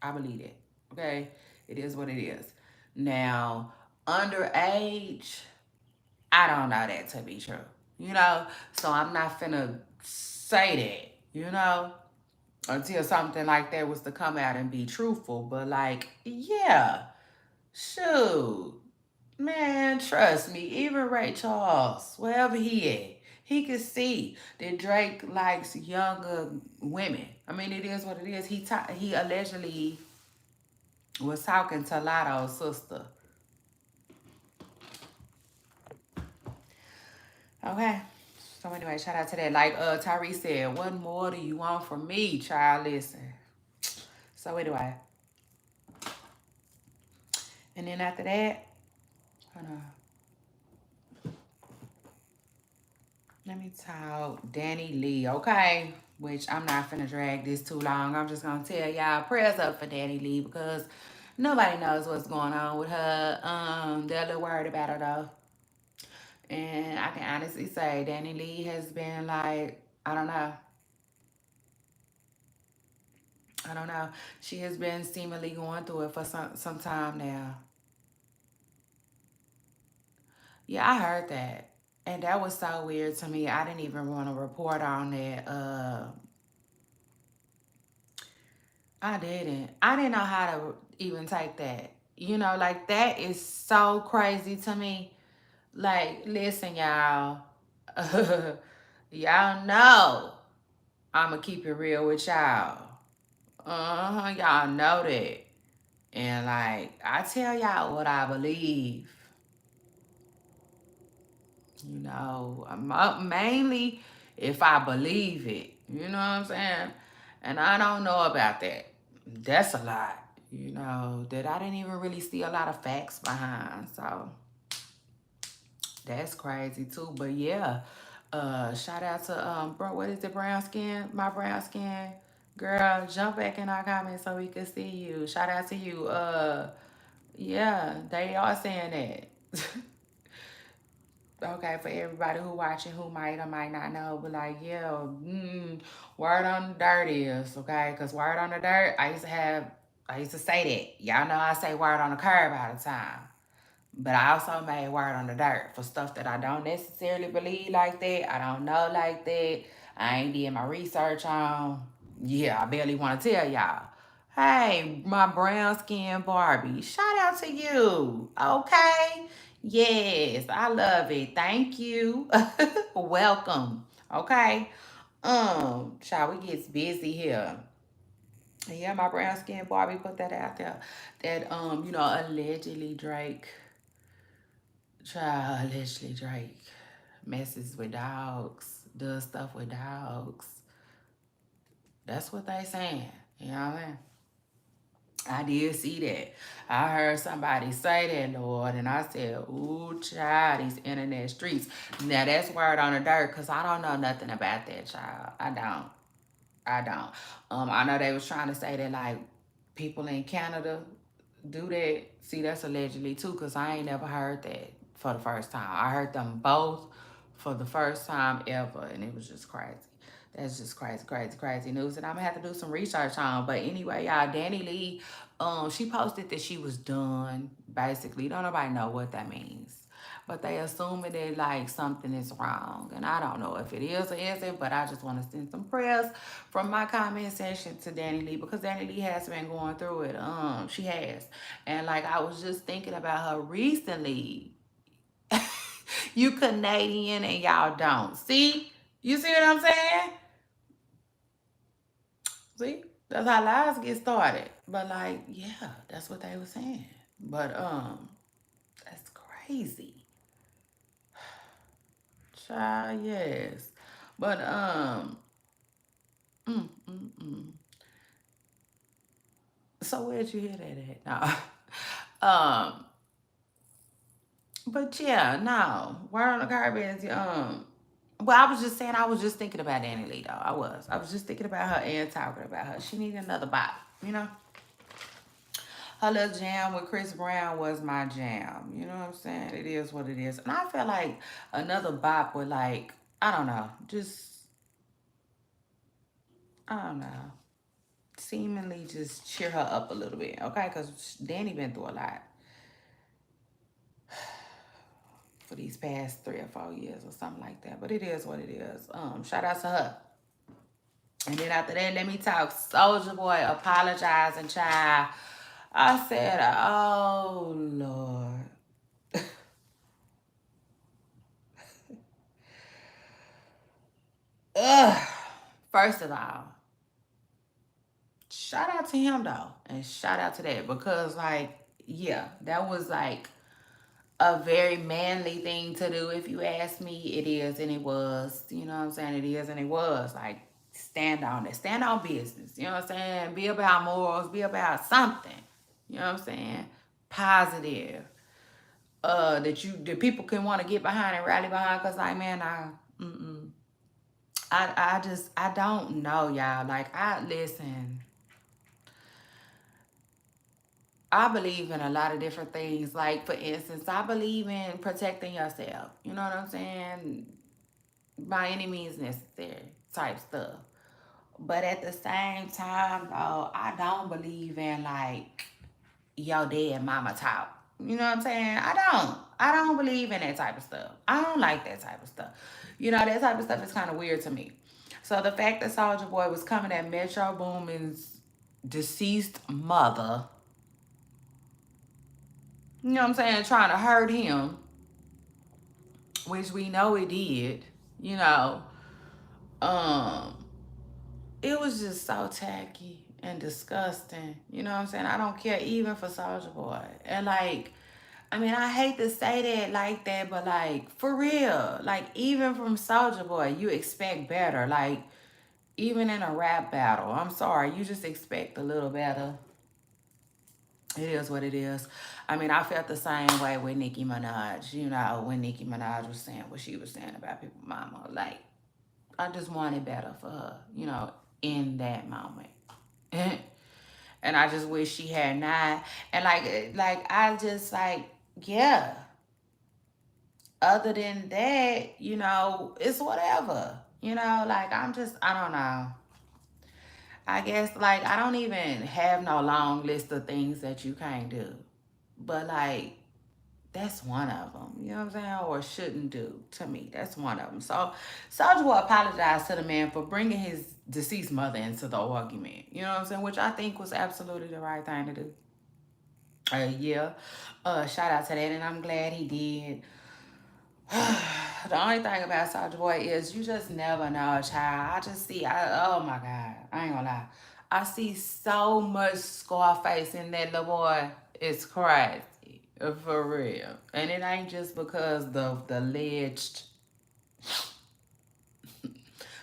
I believe it. Okay? It is what it is. Now, underage, I don't know that to be true. You know? So I'm not finna say that, you know? Until something like that was to come out and be truthful. But like, yeah. Shoot, man, trust me, even Ray Charles, wherever he at, he could see that Drake likes younger women. I mean, it is what it is. He allegedly was talking to Lotto's sister. Okay, So anyway, shout out to that. Like Tyrese said, what more do you want from me, child? Listen. So anyway. And then after that, hold on. Let me talk Danny Lee, okay? Which I'm not finna drag this too long. I'm just gonna tell y'all prayers up for Danny Lee because nobody knows what's going on with her. They're a little worried about her though. And I can honestly say Danny Lee has been like, I don't know. I don't know. She has been seemingly going through it for some time now. Yeah, I heard that. And that was so weird to me. I didn't even want to report on that. I didn't. I didn't know how to even take that. You know, like that is so crazy to me. Like, listen, y'all. Y'all know I'ma keep it real with y'all. Y'all know that. And like, I tell y'all what I believe. You know, mainly if I believe it. You know what I'm saying? And I don't know about that. That's a lot. You know, that I didn't even really see a lot of facts behind. So that's crazy too. But yeah, shout out to bro, what is it, brown skin? My brown skin girl, jump back in our comments so we can see you. Shout out to you. Yeah, they are saying that. Okay, for everybody who watching who might or might not know, but like, yeah, word on the dirt is, okay? Because word on the dirt, I used to say that. Y'all know I say word on the curb all the time. But I also made word on the dirt for stuff that I don't necessarily believe like that. I don't know like that. I ain't did my research on. Yeah, I barely want to tell y'all. Hey, my brown skin Barbie, shout out to you. Okay? Yes, I love it. Thank you. Welcome. Okay? Child, we gets busy here. Yeah, my brown skin Barbie put that out there. That allegedly Drake, child, allegedly Drake messes with dogs, does stuff with dogs. That's what they saying. You know what I mean? I did see that. I heard somebody say that, Lord, and I said, ooh, child, these internet streets. Now, that's word on the dirt, because I don't know nothing about that, child. I don't. I don't. I know they was trying to say that, like, people in Canada do that. See, that's allegedly, too, because I ain't never heard that for the first time. I heard them both for the first time ever, and it was just crazy. That's just crazy, crazy, crazy news. And I'm gonna have to do some research on. But anyway, y'all, Danny Lee, she posted that she was done. Basically, don't nobody know what that means. But they assuming that like something is wrong. And I don't know if it is or isn't, but I just want to send some prayers from my comment section to Danny Lee because Danny Lee has been going through it. She has. And like I was just thinking about her recently. You Canadian and y'all don't. See? You see what I'm saying? See? That's how lies get started. But like, yeah, that's what they were saying. But that's crazy. Child, yes. But mm, mm, mm. So where'd you hear that at? No. But yeah, no. Word on the garbage, well, I was just saying, I was just thinking about Danny Lee, though. I was just thinking about her and talking about her. She needed another bop, you know? Her little jam with Chris Brown was my jam. You know what I'm saying? It is what it is. And I feel like another bop would like, I don't know, just, I don't know, seemingly just cheer her up a little bit, okay? Because Danny been through a lot for these past 3 or 4 years or something like that. But it is what it is. Shout out to her. And then after that, let me talk Soldier Boy apologizing, child. I said, oh, Lord. Ugh. First of all, shout out to him, though. And shout out to that. Because, like, yeah, that was, like, a very manly thing to do. If you ask me, it is and it was. You know what I'm saying? It is and it was. Like, stand on it. Stand on business. You know what I'm saying? Be about morals. Be about something. You know what I'm saying? Positive. That people can want to get behind and rally behind. Cause like, man, I don't know, y'all. Like, listen. I believe in a lot of different things. Like, for instance, I believe in protecting yourself. You know what I'm saying? By any means necessary type stuff. But at the same time, though, I don't believe in like your dead mama talk. You know what I'm saying? I don't believe in that type of stuff. I don't like that type of stuff. You know, that type of stuff is kind of weird to me. So the fact that Soldier Boy was coming at Metro Boomin's deceased mother, you know what I'm saying, trying to hurt him, which we know it did, you know, um, it was just so tacky and disgusting. You know what I'm saying? I don't care even for Soldier Boy. And like, I mean, I hate to say that like that, but like, for real, like, even from Soldier Boy, you expect better. Like, even in a rap battle, I'm sorry, you just expect a little better. It is what it is. I mean, I felt the same way with Nicki Minaj, you know, when Nicki Minaj was saying what she was saying about people mama. Like, I just wanted better for her, you know, in that moment. And I just wish she had not. And like I just like, yeah. Other than that, you know, it's whatever. You know, like, I don't know. I guess like I don't even have no long list of things that you can't do. But like, that's one of them. You know what I'm saying? Or shouldn't do to me. That's one of them. So Soulja Boy apologized to the man for bringing his deceased mother into the argument. You know what I'm saying? Which I think was absolutely the right thing to do. Yeah. Shout out to that, and I'm glad he did. The only thing about Soulja Boy is you just never know, child. I just see, oh my God, I ain't gonna lie. I see so much Scarface in that little boy. It's crazy, for real. And it ain't just because the alleged,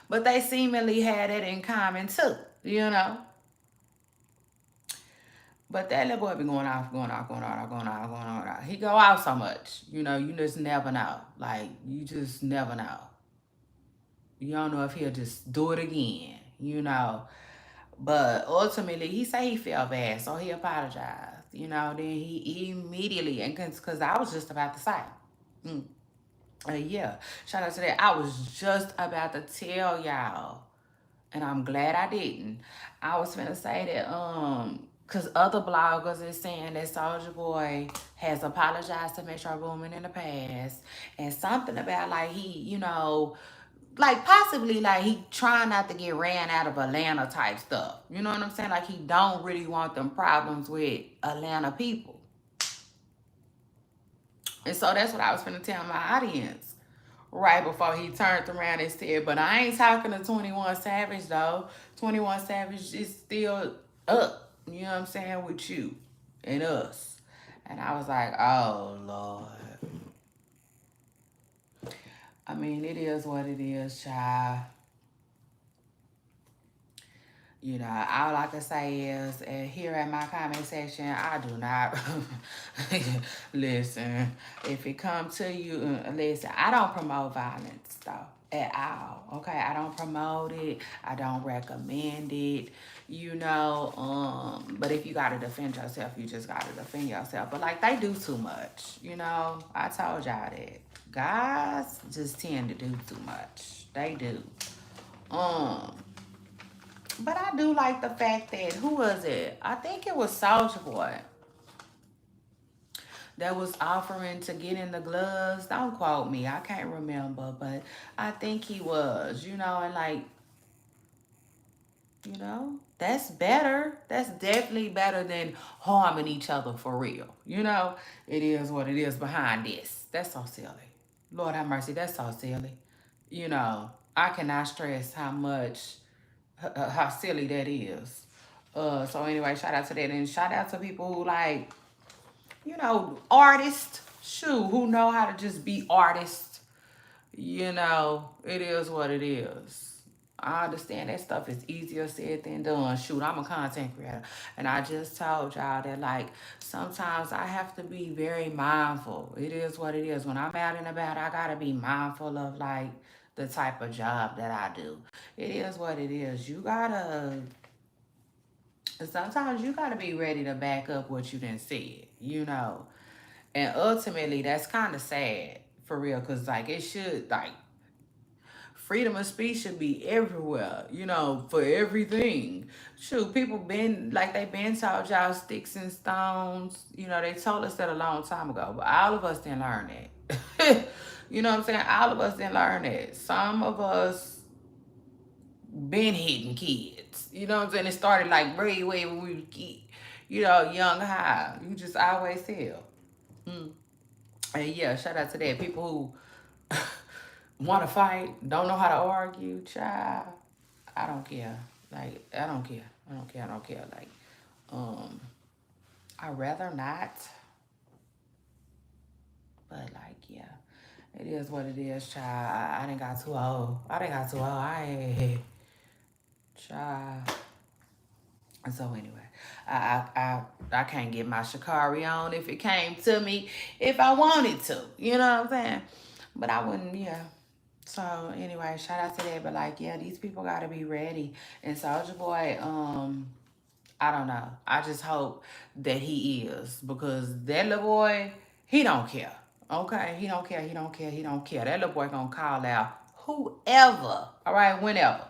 but they seemingly had it in common too, you know. But that little boy be going off, going off, going off, going off, going off. He go out so much, you know. You just never know. Like, you just never know. You don't know if he'll just do it again, you know. But ultimately, he said he felt bad, so he apologized. You know, then he immediately, and because I was just about to say, mm, yeah, shout out to that. I was just about to tell y'all, and I'm glad I didn't. I was finna say that, because other bloggers is saying that Soldier Boy has apologized to Metro Boomin in the past, and something about like he, you know, like possibly like he trying not to get ran out of Atlanta type stuff. You know what I'm saying? Like, he don't really want them problems with Atlanta people. And so that's what I was finna tell my audience right before he turned around and said, but I ain't talking to 21 Savage though. 21 Savage is still up, you know what I'm saying, with you and us. And I was like, oh Lord. I mean, it is what it is, child. You know, all I can say is, here at my comment section, I do not listen. If it comes to you, listen. I don't promote violence though at all. Okay, I don't promote it. I don't recommend it. You know, but if you gotta defend yourself, you just gotta defend yourself. But like, they do too much. You know, I told y'all that guys just tend to do too much. They do. Um. But I do like the fact that, who was it? I think it was Soulja Boy that was offering to get in the gloves. Don't quote me, I can't remember, but I think he was, you know, and like, you know, that's better. That's definitely better than harming each other for real. You know, it is what it is behind this. That's so silly. Lord have mercy, that's so silly. You know, I cannot stress how silly that is. So anyway, shout out to that, and shout out to people who like, you know, artists. shoot, who know how to just be artists. You know, it is what it is. I understand that stuff is easier said than done. Shoot, I'm a content creator. And I just told y'all that, like, sometimes I have to be very mindful. It is what it is. When I'm out and about, I got to be mindful of, like, the type of job that I do. It is what it is. Sometimes you got to be ready to back up what you done said, you know. And ultimately, that's kind of sad, for real, because, like, it should, like, freedom of speech should be everywhere, you know, for everything. Shoot, people been like they been taught y'all sticks and stones. You know, they told us that a long time ago, but all of us didn't learn that. You know what I'm saying? All of us didn't learn that. Some of us been hitting kids. You know what I'm saying? It started like way when we were you know, young high. You just always tell. Mm. And yeah, shout out to that. People who want to fight, don't know how to argue, child. I don't care. Like, I don't care. I don't care. I don't care. Like, um, I'd rather not. But like, yeah, it is what it is, child. I didn't got too old. I didn't got too old. I ain't, child. And so anyway, I can't get my Shikari on if it came to me if I wanted to. You know what I'm saying? But I wouldn't, yeah. So anyway, shout out to that. But like, yeah, these people gotta be ready. And Soulja Boy, I don't know. I just hope that he is, because that little boy, he don't care. Okay, he don't care. He don't care. He don't care. That little boy gonna call out whoever. All right, whenever.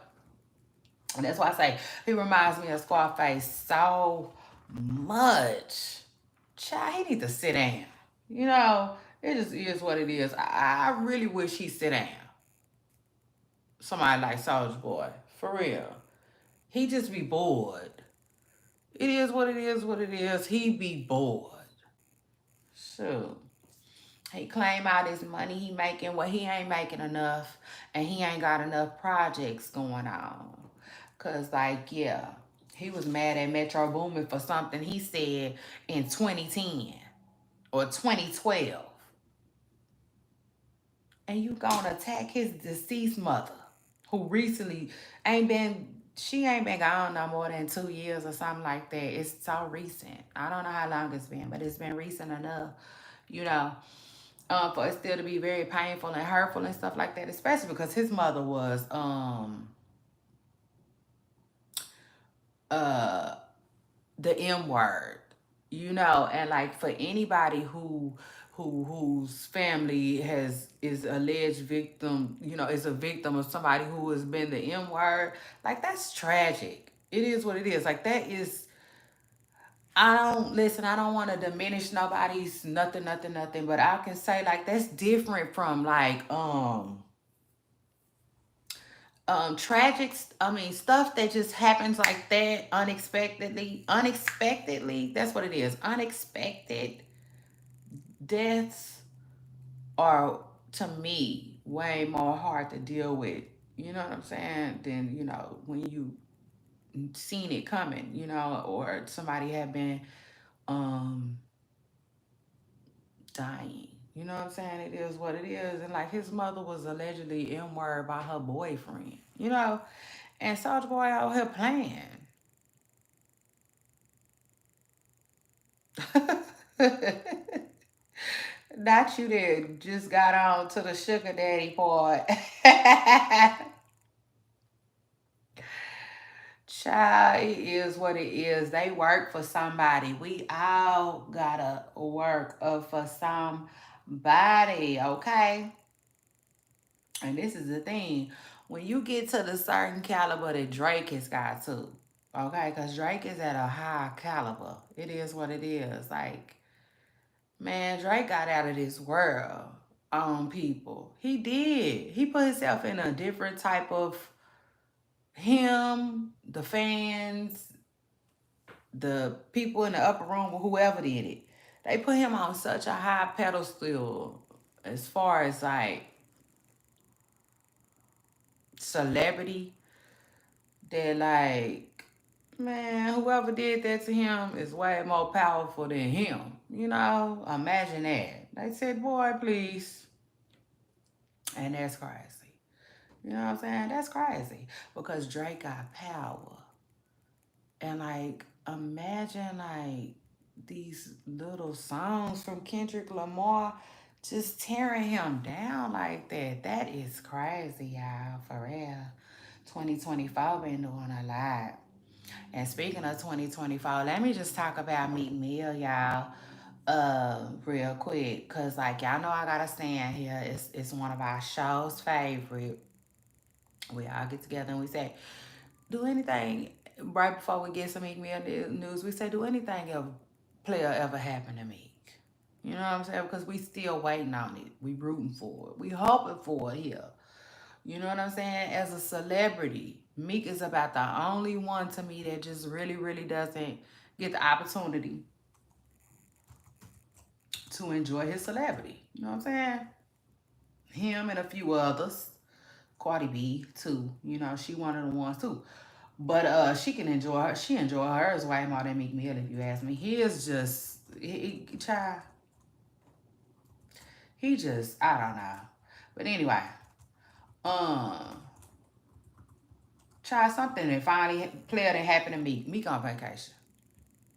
And that's why I say he reminds me of Scarface so much. Child, he need to sit down. You know, it just is what it is. I really wish he sit down. Somebody like Soulja Boy, for real. He just be bored. It is what it is, what it is. He be bored. So he claim all this money he making. Well, he ain't making enough, and he ain't got enough projects going on. Cause like, yeah, he was mad at Metro Boomin for something he said in 2010 or 2012. And you gonna attack his deceased mother, who recently she ain't been gone no more than 2 years or something like that. It's so recent. I don't know how long it's been, but it's been recent enough, you know, for it still to be very painful and hurtful and stuff like that, especially because his mother was uh the M word, you know. And like, for anybody whose family is alleged victim, you know, is a victim of somebody who has been the M word, like, that's tragic. It is what it is. Like, that is, I don't want to diminish nobody's nothing, but I can say, like, that's different from like tragic, I mean, stuff that just happens like that unexpectedly. That's what it is. Unexpected deaths are, to me, way more hard to deal with, you know what I'm saying, than, you know, when you seen it coming, you know, or somebody had been um dying. You know what I'm saying? It is what it is. And like, his mother was allegedly M word by her boyfriend, you know? And Soulja Boy out here playing. Not you that just got on to the sugar daddy part. Child, it is what it is. They work for somebody. We all gotta work for somebody, okay? And this is the thing. When you get to the certain caliber that Drake has got to, okay? Because Drake is at a high caliber. It is what it is. Like, man, Drake got out of this world on people. He did. He put himself in a different type of, him, the fans, the people in the upper room, or whoever did it. They put him on such a high pedestal as far as like celebrity, that like, man, whoever did that to him is way more powerful than him. You know, imagine that. They said, boy, please. And that's crazy. You know what I'm saying? That's crazy. Because Drake got power. And like, imagine like these little songs from Kendrick Lamar just tearing him down like that. That is crazy, y'all, for real. 2024 been doing a lot. And speaking of 2024, let me just talk about Meek Mill, y'all, real quick. Cause like y'all know I gotta stand here. It's one of our show's favorite. We all get together and we say, do anything right before we get some Meek Mill news, we say, do anything ever player ever happen to Meek? You know what I'm saying? Because we still waiting on it. We rooting for it. We hoping for it here. You know what I'm saying? As a celebrity, Meek is about the only one to me that just really, really doesn't get the opportunity to enjoy his celebrity. You know what I'm saying? Him and a few others. Cardi B too. You know, she one of the ones too. But she can enjoy her. She enjoy hers way more than Meek Mill, if you ask me. He is just, child. He just, I don't know. But anyway, um, child, something that finally player that happened to me. Meek on vacation.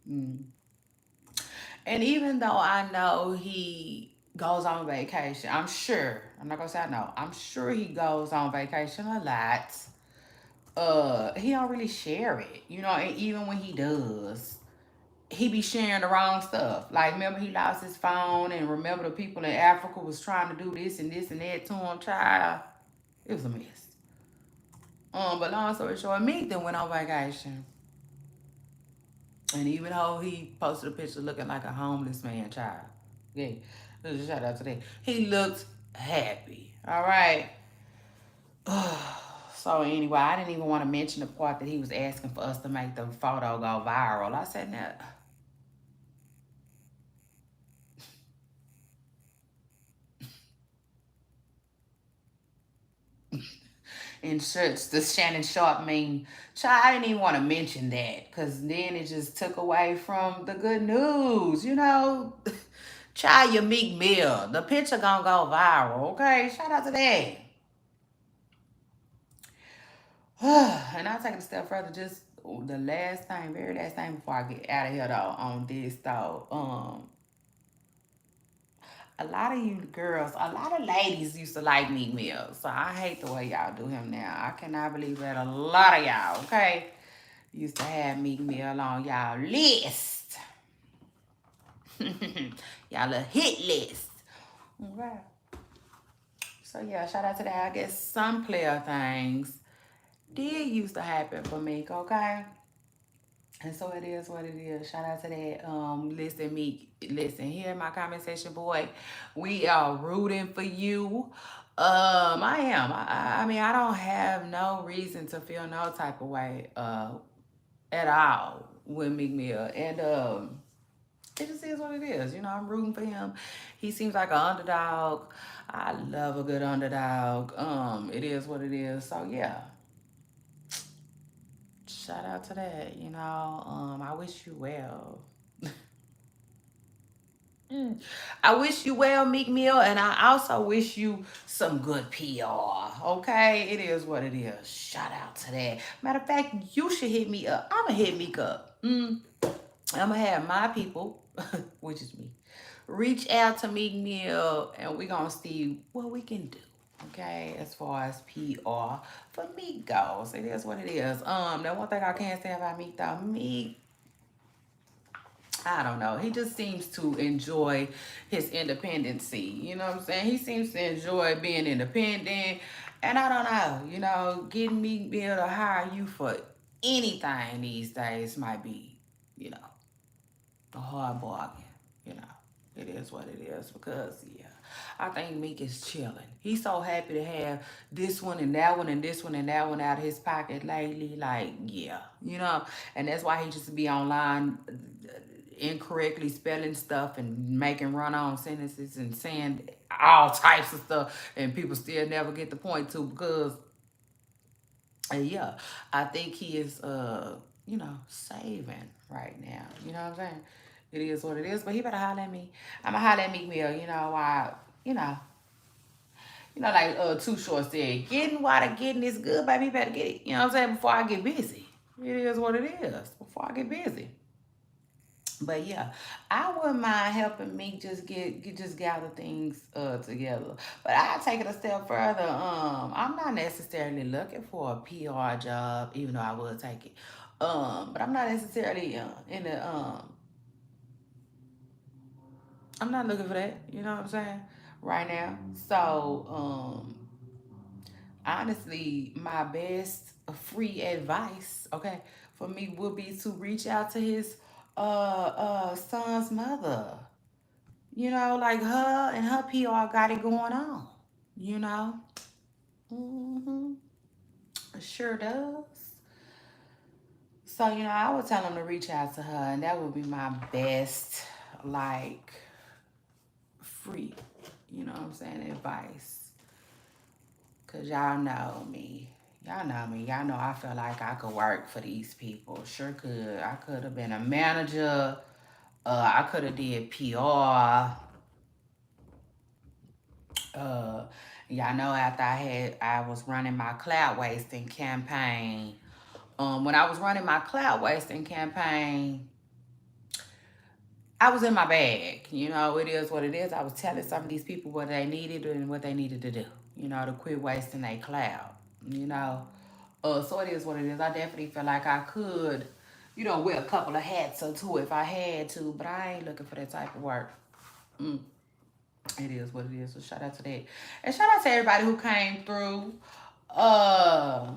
Mm. And even though I know he goes on vacation, I'm sure. I'm not gonna say I know. I'm sure he goes on vacation a lot. He don't really share it, you know. And even when he does, he be sharing the wrong stuff. Like, remember he lost his phone, and remember the people in Africa was trying to do this and that to him, child. It was a mess. But long story short, Meek then went on vacation. And even though he posted a picture looking like a homeless man, child. Yeah. Shout out to that. He looked happy. All right. So anyway, I didn't even want to mention the part that he was asking for us to make the photo go viral. I said, no. In church, the Shannon Sharp meme. Child, I didn't even want to mention that because then it just took away from the good news, you know. Child, your Meek Mill. The picture gonna go viral, okay? Shout out to that. And I'll take it a step further. Just the last thing, very last thing before I get out of here though, on this though. A lot of you girls, a lot of ladies used to like Meek Mill. So I hate the way y'all do him now. I cannot believe that a lot of y'all, okay, used to have Meek Mill on y'all list. Y'all a hit list. Okay. So yeah, shout out to that. I guess some player things did used to happen for Meek, okay? And so it is what it is. Shout out to that. Listen, Meek, listen, here in my comment section, boy. We are rooting for you. I am. I mean, I don't have no reason to feel no type of way at all with Meek Mill. And it just is what it is. You know, I'm rooting for him. He seems like an underdog. I love a good underdog. It is what it is. So yeah. Shout out to that, you know. I wish you well. I wish you well, Meek Mill, and I also wish you some good PR. Okay, it is what it is. Shout out to that. Matter of fact, you should hit me up. I'ma hit Meek up. I'ma have my people, which is me, reach out to Meek Mill, and we gonna see what we can do. Okay, as far as PR for Meek goes, it is what it is. The one thing I can't say about Meek though, Meek, I don't know. He just seems to enjoy his independency. You know what I'm saying? He seems to enjoy being independent. And I don't know, you know, getting me be able to hire you for anything these days might be, you know, a hard bargain. You know, it is what it is because, yeah, I think Meek is chilling. He's so happy to have this one and that one and this one and that one out of his pocket lately. Like, yeah, you know, and that's why he just be online incorrectly spelling stuff and making run-on sentences and saying all types of stuff and people still never get the point to because yeah, I think he is you know, saving right now. You know what I'm saying? It is what it is. But he better holler at me. I'ma holler at Meek Mill, why, like Too Short said, getting while the getting is good, baby, you better get it. You know what I'm saying? Before I get busy. It is what it is. Before I get busy. But yeah, I wouldn't mind helping me just just gather things together. But I take it a step further. I'm not necessarily looking for a PR job, even though I would take it. But I'm not necessarily in the I'm not looking for that. You know what I'm saying? Right now. So honestly, my best free advice, okay, for me would be to reach out to his son's mother. Like her and her PR got it going on. You know? Mm-hmm. Sure does. So, I would tell him to reach out to her, and that would be my best, like, free, what I'm saying, advice. Because y'all know me. Y'all know me. Y'all know I feel like I could work for these people. Sure could. I could have been a manager. I could have did PR. Uh, y'all know after I was running my cloud wasting campaign. When I was running my cloud wasting campaign, I was in my bag. It is what it is. I was telling some of these people what they needed and what they needed to do. To quit wasting their cloud. You know. So it is what it is. I definitely feel like I could, wear a couple of hats or two if I had to, but I ain't looking for that type of work. Mm. It is what it is. So shout out to that. And shout out to everybody who came through. Uh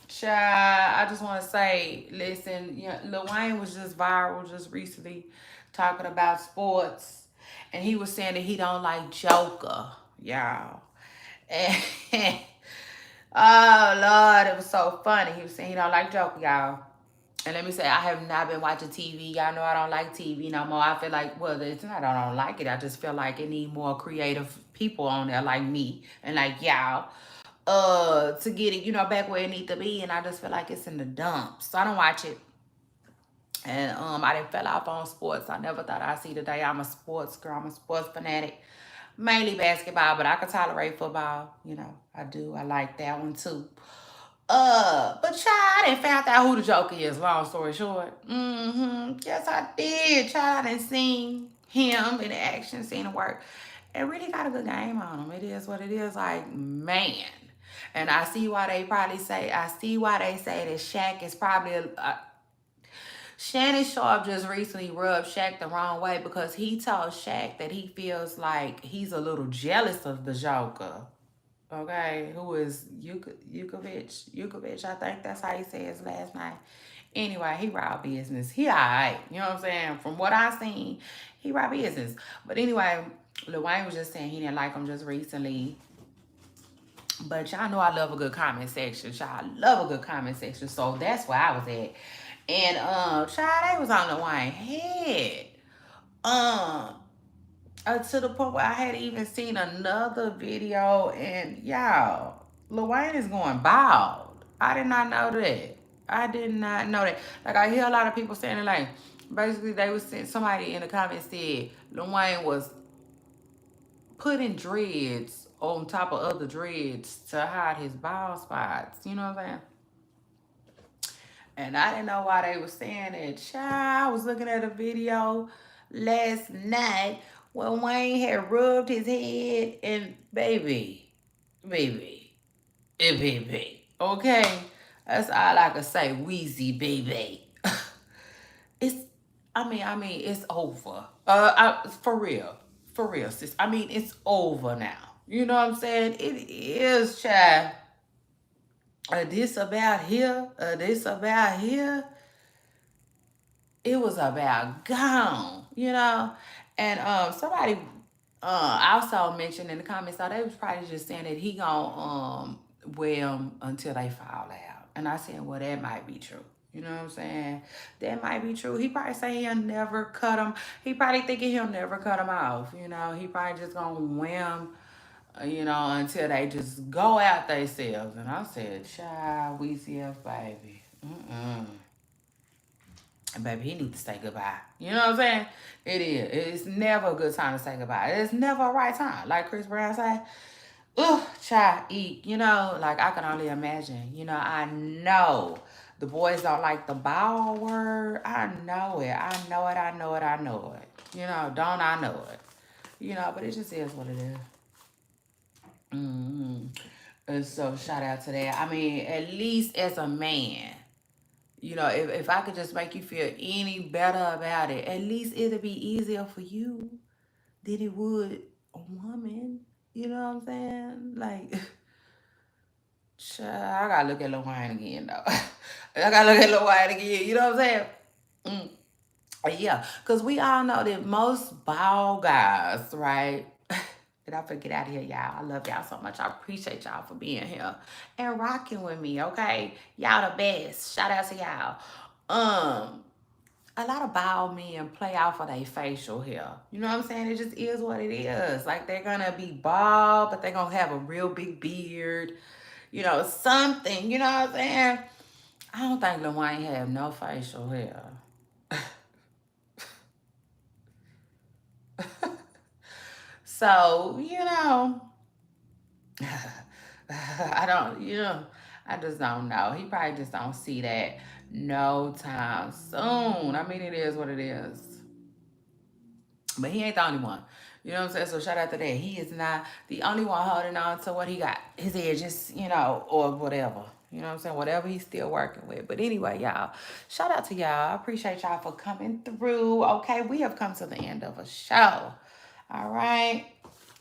Child, I just want to say, listen, Lil Wayne was just viral just recently talking about sports. And he was saying that he don't like Joker, y'all. And oh Lord, it was so funny. He was saying he don't like Joker, y'all. And let me say, I have not been watching TV. Y'all know I don't like TV no more. I feel like, well, it's not I don't like it. I just feel like it need more creative people on there like me and like y'all to get it, back where it need to be. And I just feel like it's in the dumps. So I don't watch it. And I didn't fell off on sports. I never thought I'd see the day. I'm a sports girl. I'm a sports fanatic. Mainly basketball, but I could tolerate football. I do. I like that one too. But child, I didn't found out who the Joker is, long story short. Mm-hmm. Yes, I did. Child, I didn't seen him in action, seen him work. It really got a good game on him. It is what it is. Like, man. And I see why they say that Shaq is probably Shannon Sharp just recently rubbed Shaq the wrong way because he told Shaq that he feels like he's a little jealous of the Joker. Okay, who is Yukovic, I think that's how he said his last name. Anyway, he raw business. He alright, you know what I'm saying? From what I seen, he raw business. But anyway, Lil Wayne was just saying he didn't like him just recently. But y'all know I love a good comment section. Y'all love a good comment section. So that's where I was at. And child, they was on Lil Wayne head. Um to the point where I had even seen another video, and y'all, Lil Wayne is going bald. I did not know that. I did not know that. Like, I hear a lot of people saying it, like, basically they was saying, somebody in the comments said Lil Wayne was putting dreads on top of other dreads to hide his bald spots. You know what I'm saying? And I didn't know why they were saying that. Child, I was looking at a video last night when Wayne had rubbed his head and baby, and baby. Okay? That's all I can say. Wheezy baby. it's it's over. For real, sis. It's over now. You know what I'm saying? It is, child. This about here, this about here. It was about gone. And somebody also mentioned in the comments, so they was probably just saying that he gonna wear them until they fall out. And I said, well, that might be true. You know what I'm saying? That might be true. He probably say he'll never cut them. He probably thinking he'll never cut them off. He probably just gonna wear them, until they just go out themselves. And I said, child, we see us, baby. Mm-mm. And baby, he needs to say goodbye. You know what I'm saying? It is. It's never a good time to say goodbye. It's never a right time. Like Chris Brown said, ugh, child, eat. You know, like I can only imagine. You know, I know the boys don't like the bow word. I know it. I know it. I know it. I know it. You know, don't I know it? You know, but it just is what it is. Mm-hmm. And so shout out to that. I mean, at least as a man, you know, if I could just make you feel any better about it, at least it'll be easier for you than it would a woman. You know what I'm saying? Like, child, I gotta look at Lil Wayne again, though. I gotta look at Lil Wayne again. You know what I'm saying? Mm. Yeah, because we all know that most bald guys, right? Did I forget out of here, y'all? I love y'all so much. I appreciate y'all for being here and rocking with me, okay? Y'all the best. Shout out to y'all. Um, a lot of bald men play out for their facial hair. You know what I'm saying? It just is what it is. Like they're gonna be bald, but they're gonna have a real big beard. You know, something. You know what I'm saying? I don't think Lil Wayne have no facial hair. So, you know, I don't, you know, I just don't know. He probably just don't see that no time soon. I mean, it is what it is. But he ain't the only one. You know what I'm saying? So shout out to that. He is not the only one holding on to what he got. His edges, you know, or whatever. You know what I'm saying? Whatever he's still working with. But anyway, y'all, shout out to y'all. I appreciate y'all for coming through. Okay, we have come to the end of a show. All right.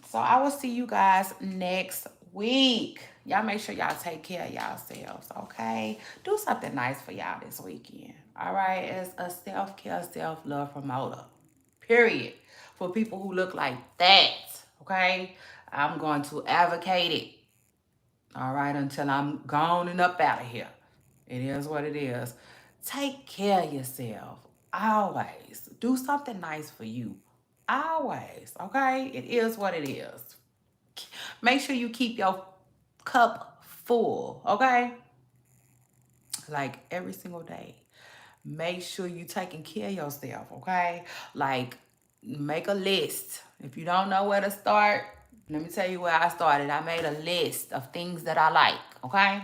So I will see you guys next week. Y'all make sure y'all take care of yourselves, okay? Do something nice for y'all this weekend. All right? As a self-care, self-love promoter. Period. For people who look like that, okay? I'm going to advocate it. All right, until I'm gone and up out of here. It is what it is. Take care of yourself. Always. Do something nice for you. Always. Okay? It is what it is. Make sure you keep your cup full. Okay? Like every single day. Make sure you taking care of yourself. Okay? Like make a list. If you don't know where to start, let me tell you where I started. I made a list of things that I like. Okay?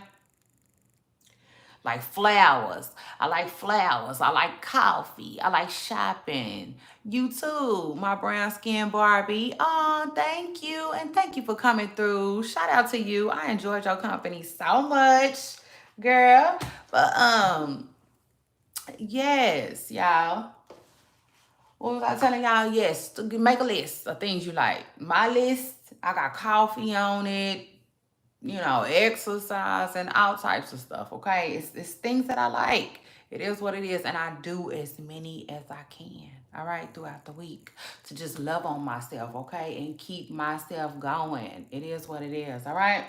Like flowers. I like flowers. I like coffee. I like shopping. You too, my brown skin Barbie. Oh, thank you. And thank you for coming through. Shout out to you. I enjoyed your company so much, girl. But yes, y'all. What was I telling y'all? Yes, to make a list of things you like. My list, I got coffee on it, you know, exercise and all types of stuff, okay? It's things that I like. It is what it is, and I do as many as I can, all right, throughout the week to just love on myself, okay, and keep myself going. It is what it is, all right?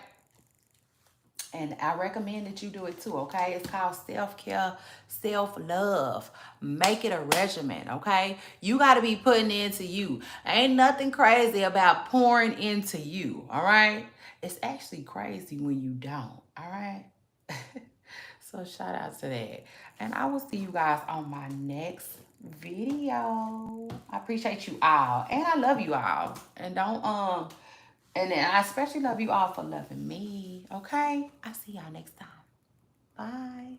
And I recommend that you do it too, okay? It's called self-care, self-love. Make it a regimen, okay? You got to be putting into you. Ain't nothing crazy about pouring into you, all right? It's actually crazy when you don't, all right? So shout out to that. And I will see you guys on my next video. I appreciate you all. And I love you all. And don't and then I especially love you all for loving me. Okay? I'll see y'all next time. Bye.